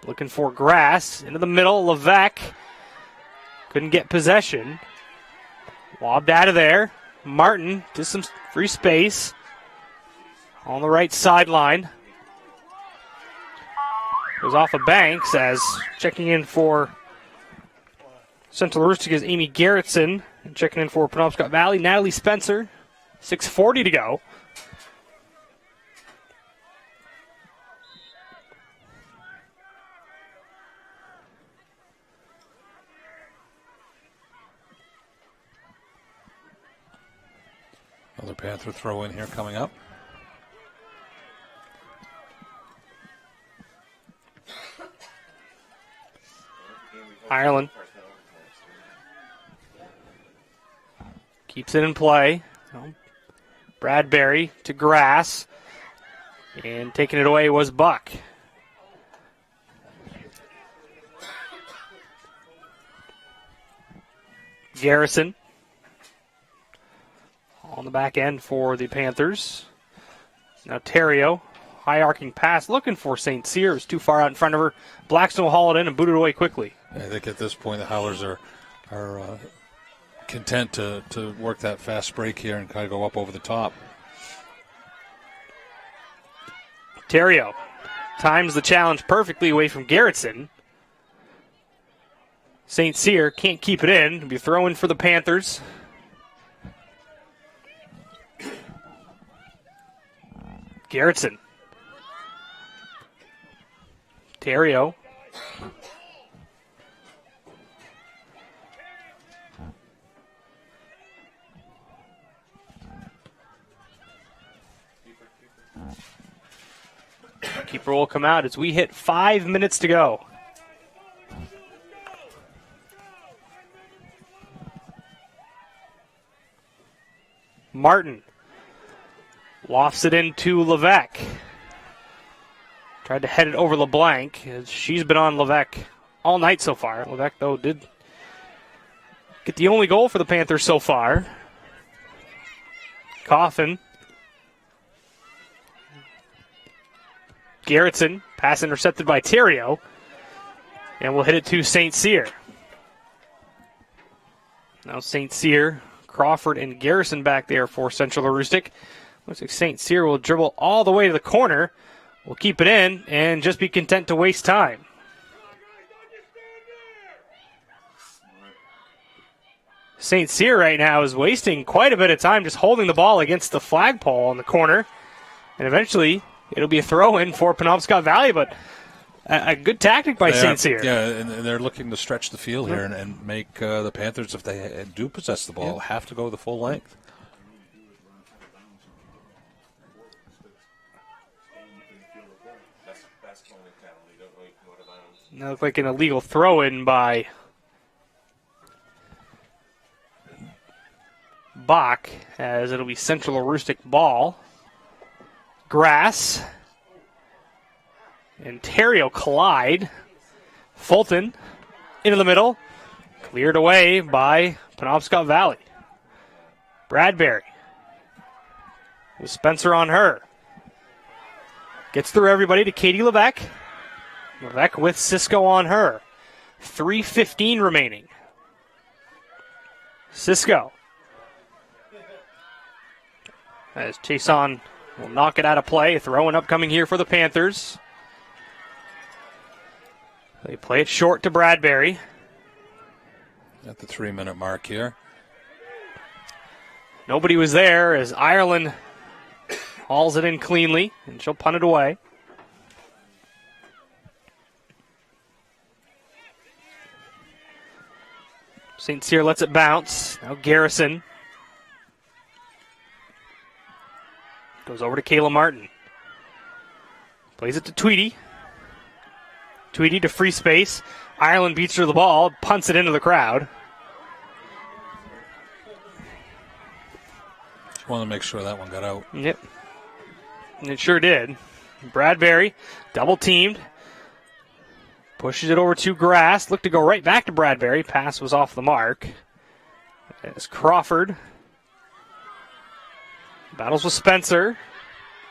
Looking for Grass. Into the middle. Levesque. Couldn't get possession. Lobbed out of there. Martin. Just some free space. On the right sideline. Goes off of Banks as checking in for Central Aroostook is Amy Garrettson. And checking in for Penobscot Valley, Natalie Spencer. 6:40 to go. Another Panther throw in here coming up. Ireland keeps it in play. Bradbury to Grass. And taking it away was Buck. Garrison on the back end for the Panthers. Now Terrio, high arcing pass, looking for St. Cyr. It was too far out in front of her. Blackstone will haul it in and boot it away quickly. I think at this point the Howlers are content to work that fast break here and kind of go up over the top. Terrio times the challenge perfectly away from Garrettson. St. Cyr can't keep it in. It'll be throwing for the Panthers. Garrettson. Terrio. Keeper will come out as we hit 5 minutes to go. Martin lofts it into Levesque. Tried to head it over LeBlanc, as she's been on Levesque all night so far. Levesque, though, did get the only goal for the Panthers so far. Coffin. Garrettson, pass intercepted by Terrio. And we'll hit it to St. Cyr. Now St. Cyr, Crawford, and Garrison back there for Central Aroostook. Looks like St. Cyr will dribble all the way to the corner. We'll keep it in and just be content to waste time. St. Cyr right now is wasting quite a bit of time just holding the ball against the flagpole in the corner. And eventually it'll be a throw-in for Penobscot Valley, but a good tactic by St. Cyr. Yeah, and they're looking to stretch the field here and make the Panthers, if they do possess the ball, have to go the full length. That looked like an illegal throw-in by Bach, as it'll be Central Aroostook ball. Grass and Terrio collide. Fulton into the middle. Cleared away by Penobscot Valley. Bradbury with Spencer on her. Gets through everybody to Katie Levesque. Levesque with Cisco on her. 3:15 remaining. Cisco. As Chason will knock it out of play. Throwing upcoming here for the Panthers. They play it short to Bradbury. At the 3-minute mark here. Nobody was there as Ireland hauls it in cleanly, and she'll punt it away. St. Cyr lets it bounce. Now Garrison. Goes over to Kayla Martin. Plays it to Tweedy. Tweedy to free space. Ireland beats her to the ball, punts it into the crowd. Just wanted to make sure that one got out. Yep. And it sure did. Bradbury, double teamed. Pushes it over to Grass. Looked to go right back to Bradbury. Pass was off the mark. As Crawford battles with Spencer.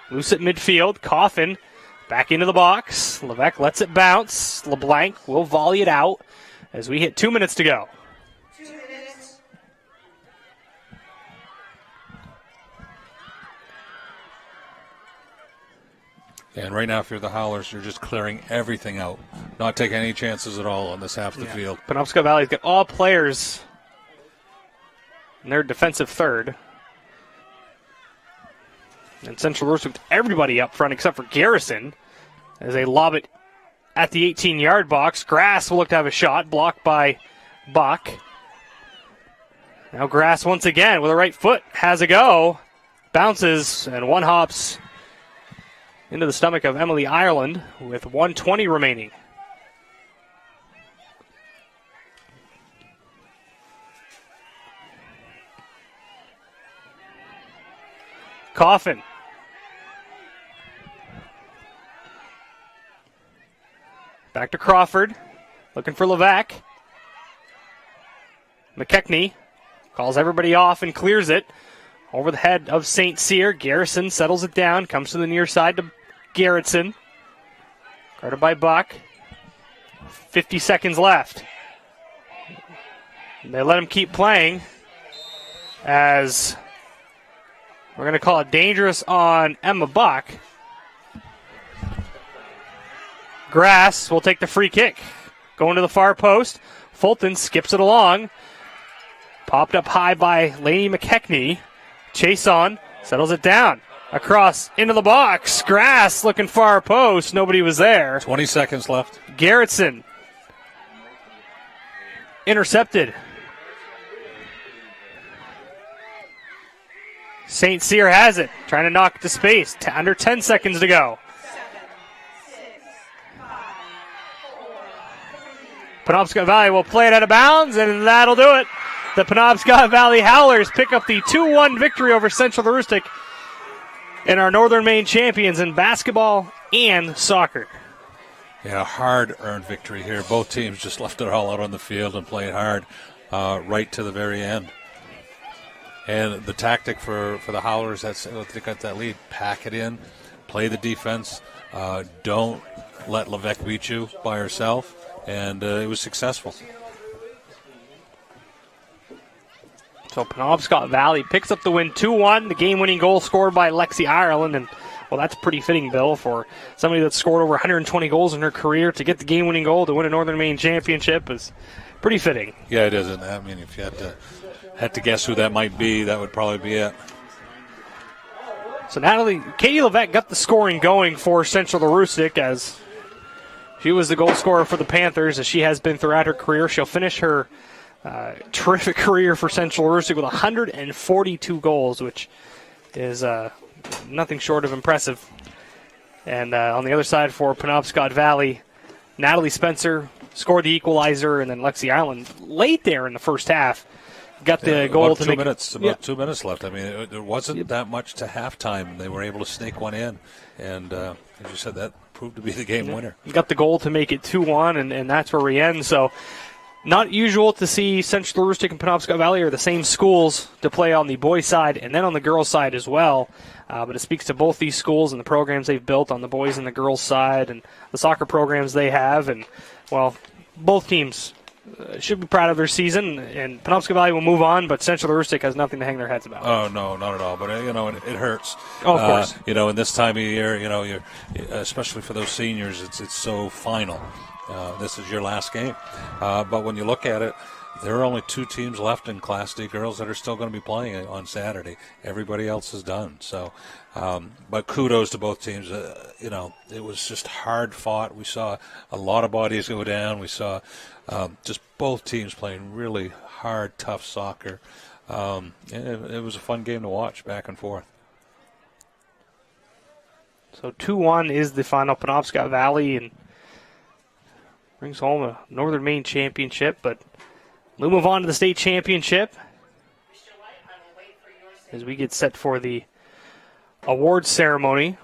Loose at midfield. Coffin back into the box. Levesque lets it bounce. LeBlanc will volley it out as we hit 2 minutes to go. 2 minutes. And right now, if you're the Howlers, you're just clearing everything out. Not taking any chances at all on this half of the field. Penobscot Valley's got all players in their defensive third. And Central Aroostook, everybody up front except for Garrison, as they lob it at the 18-yard box. Grass will look to have a shot, blocked by Buck. Now Grass once again with a right foot has a go. Bounces and one hops into the stomach of Emily Ireland with 1:20 remaining. Coffin. Back to Crawford. Looking for Levesque. McKechnie calls everybody off and clears it. over the head of St. Cyr. Garrison settles it down, comes to the near side to Garrettson. Guarded by Buck. 50 seconds left. They let him keep playing as we're going to call it dangerous on Emma Buck. Grass will take the free kick. Going to the far post. Fulton skips it along. Popped up high by Lainey McKechnie. Chase on. Settles it down. Across into the box. Grass looking far post. Nobody was there. 20 seconds left. Garrettson. Intercepted. St. Cyr has it. Trying to knock it to space. Under 10 seconds to go. Penobscot Valley will play it out of bounds, and that'll do it. The Penobscot Valley Howlers pick up the 2-1 victory over Central Aroostook in our Northern Maine champions in basketball and soccer. Yeah, hard-earned victory here. Both teams just left it all out on the field and played hard right to the very end. And the tactic for the Howlers, that's they got that lead. Pack it in, play the defense. Don't let Levesque beat you by herself. And it was successful. So Penobscot Valley picks up the win 2-1. The game-winning goal scored by Lexi Ireland. And, well, that's pretty fitting, Bill, for somebody that's scored over 120 goals in her career to get the game-winning goal to win a Northern Maine championship is pretty fitting. Yeah, it isn't. I mean, if you had to guess who that might be, that would probably be it. So Katie Levesque got the scoring going for Central Aroostook as she was the goal scorer for the Panthers, as she has been throughout her career. She'll finish her terrific career for Central Aroostook with 142 goals, which is nothing short of impressive. And on the other side for Penobscot Valley, Natalie Spencer scored the equalizer, and then Lexi Ireland late there in the first half got the goal to make it. About 2 minutes left. I mean, there wasn't that much to halftime. They were able to snake one in, and as you said, that proved to be the game winner. Got the goal to make it 2-1, and that's where we end. So not usual to see Central Aroostook and Penobscot Valley are the same schools to play on the boys' side and then on the girls' side as well. But it speaks to both these schools and the programs they've built on the boys' and the girls' side and the soccer programs they have. And, well, both teams should be proud of their season, and Penobscot Valley will move on, but Central Aroostook has nothing to hang their heads about. Oh, no, not at all. But, it hurts. Oh, of course. In this time of year, you're especially for those seniors, it's so final. This is your last game. But when you look at it, there are only 2 teams left in Class D girls that are still going to be playing on Saturday. Everybody else is done. So, but kudos to both teams. It was just hard fought. We saw a lot of bodies go down. We saw just both teams playing really hard, tough soccer. It was a fun game to watch, back and forth. So 2-1 is the final. Penobscot Valley and brings home a Northern Maine championship, but we'll move on to the state championship as we get set for the awards ceremony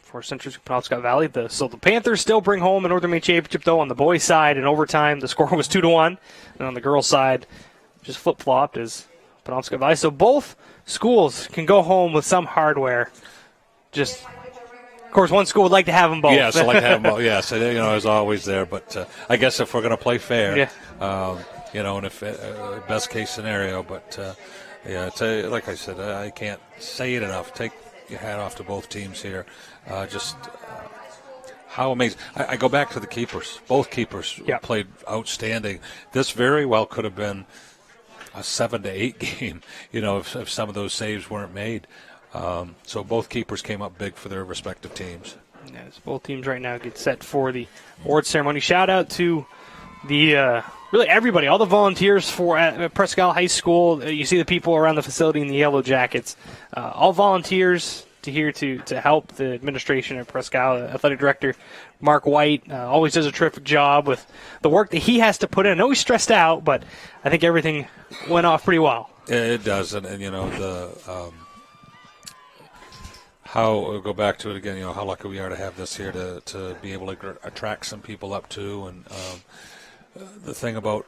for Central Penobscot Valley. So the Panthers still bring home a Northern Maine championship, though, on the boys' side. In overtime, the score was 2-1. And on the girls' side, just flip-flopped as Penobscot Valley. So both schools can go home with some hardware. Just, of course, one school would like to have them both. Yes, I like to have them both. Yes, as always there. But I guess if we're going to play fair, and if best case scenario. But like I said, I can't say it enough. Take your hat off to both teams here. How amazing. I go back to the keepers. Both keepers played outstanding. This very well could have been a 7-8 game, if some of those saves weren't made. So both keepers came up big for their respective teams. Yes, both teams right now get set for the award ceremony. Shout out to the really everybody, all the volunteers for at Presque Isle High School. You see the people around the facility in the yellow jackets. All volunteers here to help the administration at Presque Isle. Athletic Director Mark White always does a terrific job with the work that he has to put in. I know he's stressed out, but I think everything went off pretty well. It does, and the how we'll go back to it again. How lucky we are to have this here to be able to attract some people up too, and the thing about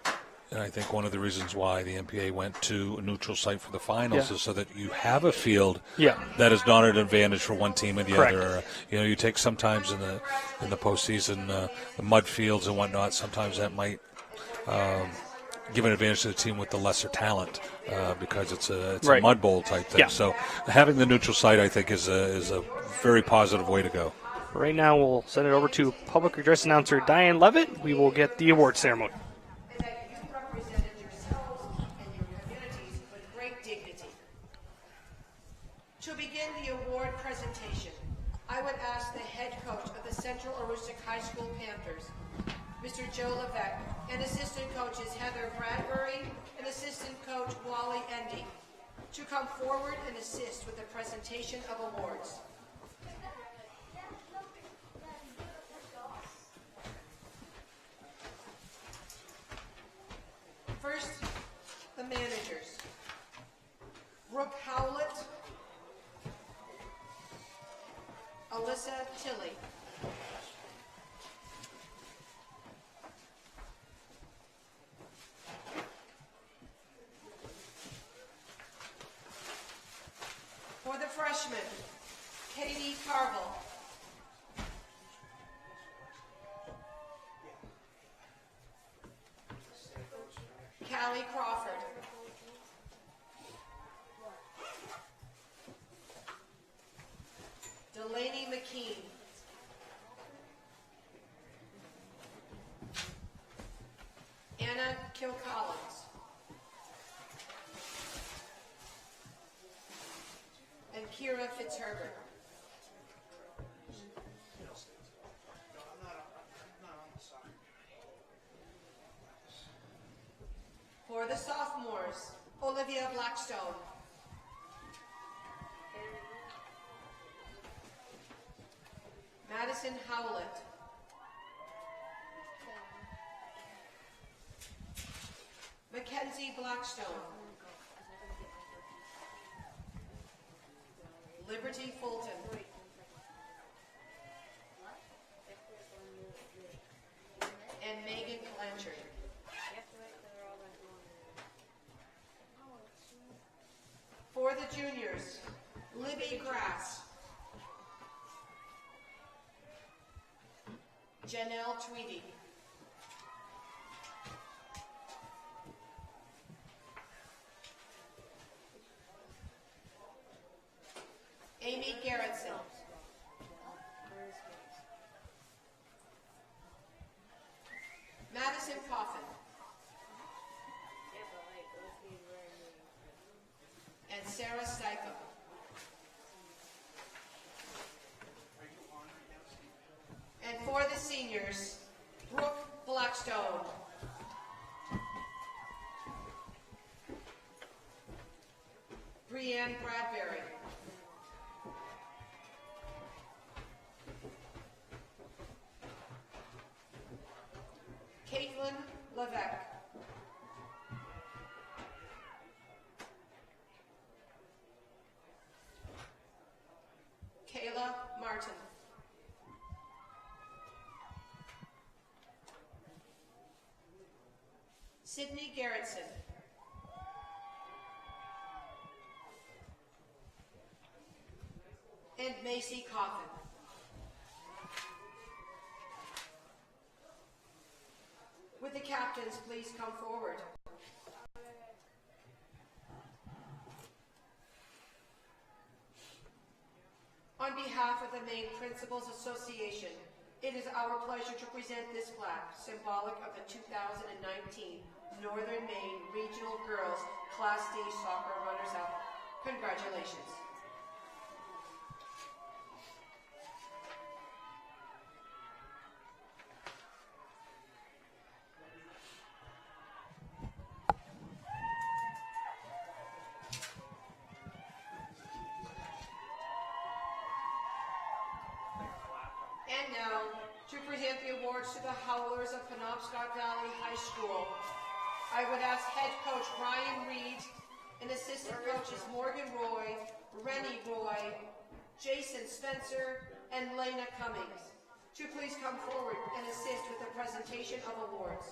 And I think one of the reasons why the MPA went to a neutral site for the finals is so that you have a field that is not an advantage for one team or the Correct. other. You take sometimes in the postseason the mud fields and whatnot. Sometimes that might give an advantage to the team with the lesser talent because it's a mud bowl type thing. Yeah. So having the neutral site, I think, is a very positive way to go. Right now, we'll send it over to public address announcer Diane Levitt. We will get the award ceremony. That you represented yourselves and your communities with great dignity. To begin the award presentation, I would ask the head coach of the Central Aroostook High School Panthers, Mr. Joe Levesque, and assistant coaches Heather Bradbury and assistant coach Wally Endy, to come forward and assist with the presentation of awards. First, the managers. Brooke Howlett, Alyssa Tilley. For the freshmen, Katie Carville. Callie Crawford. Delaney McKean. Anna Kilcollins. And Kira Fitzherbert. For the sophomores, Olivia Blackstone. Madison Howlett. Mackenzie Blackstone. Liberty Fulton. And Megan Blanchard. For the juniors, Libby Grass. Janelle Tweedy. Amy Garrettson. Madison Coffin. And Sarah Steichen. And for the seniors, Brooke Blackstone. Brianne Bradbury. Caitlin Levesque. Kayla Martin. Sydney Garrettson. And Macy Coffin. Would the captains please come forward? On behalf of the Maine Principals Association, it is our pleasure to present this plaque, symbolic of the 2019 Northern Maine Regional Girls Class D Soccer Runners-Up. Congratulations. And now, to present the awards to the Howlers of Penobscot Valley High School, I would ask head coach Ryan Reed and assistant coaches Morgan Roy, Rennie Roy, Jason Spencer, and Lena Cummings to please come forward and assist with the presentation of awards.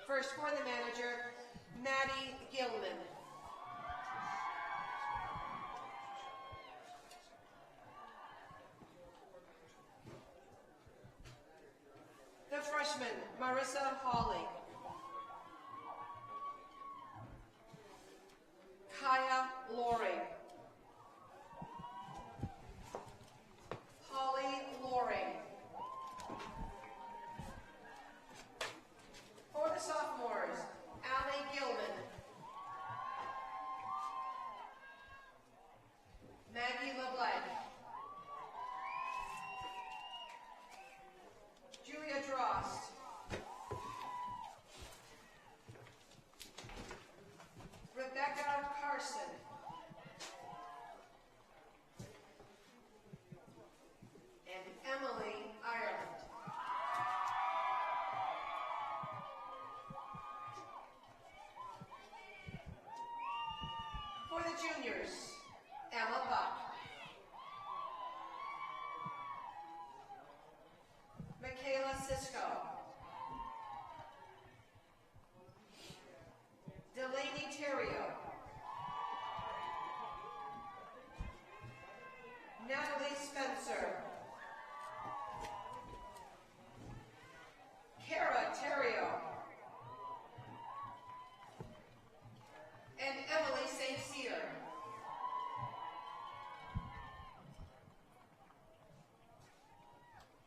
First for the manager, Maddie Gilman. The freshman, Marissa Hawley. Kaya Loring. Holly Loring. For the sophomores, Allie Gilman. Maggie LeBlanc. Julia Drost. Rebecca Carson. And Emily Ireland. For the juniors, Emma Buck. Michaela Cisco. Delaney Terrio. Natalie Spencer. Kara Terrio. And Emily St. Cyr.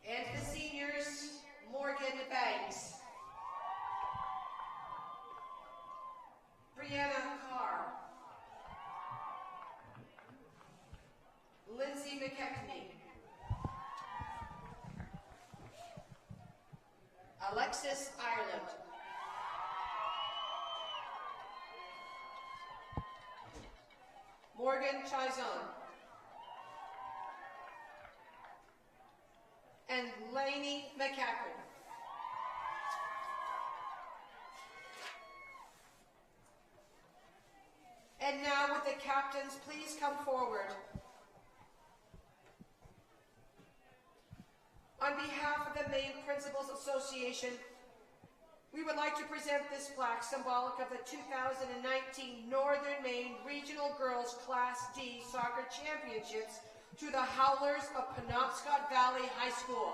And the seniors, Morgan Banks. Brianna Carr. Lindsay McKechnie. Alexis Ireland. Morgan Chizon. And Lainey McCacken. And now would the captains please come forward. On behalf of the Maine Principals Association, we would like to present this plaque symbolic of the 2019 Northern Maine Regional Girls Class D Soccer Championships to the Howlers of Penobscot Valley High School.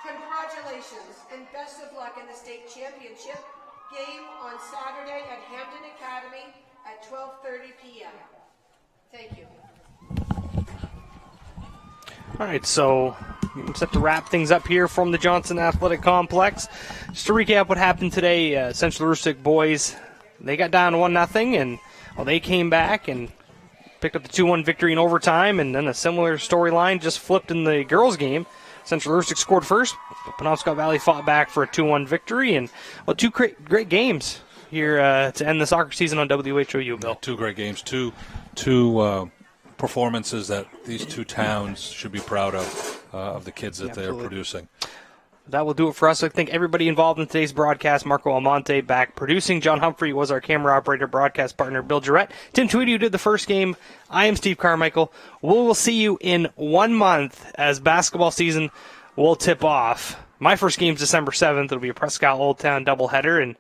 Congratulations and best of luck in the state championship game on Saturday at Hampton Academy at 12:30 p.m. Thank you. All right, so I'm set to wrap things up here from the Johnson Athletic Complex. Just to recap what happened today, Central Aroostook boys, they got down 1-0, and they came back and picked up the 2-1 victory in overtime, and then a similar storyline just flipped in the girls' game. Central Aroostook scored first, but Penobscot Valley fought back for a 2-1 victory, and two great games here to end the soccer season on WHOU, Bill. Two great games, two performances that these two towns should be proud of the kids that they are producing. That will do it for us. I thank everybody involved in today's broadcast. Marco Almonte back producing. John Humphrey was our camera operator, broadcast partner, Bill Jarrett. Tim Tweedy, who did the first game. I am Steve Carmichael. We will see you in 1 month as basketball season will tip off. My first game is December 7th. It'll be a Prescott Old Town doubleheader, and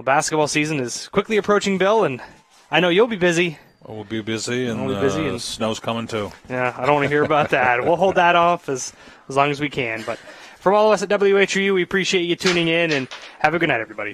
basketball season is quickly approaching, Bill, and I know you'll be busy. We'll be busy, and snow's coming too. Yeah, I don't want to hear about that. We'll hold that off as long as we can, but from all of us at WHU, we appreciate you tuning in, and have a good night, everybody.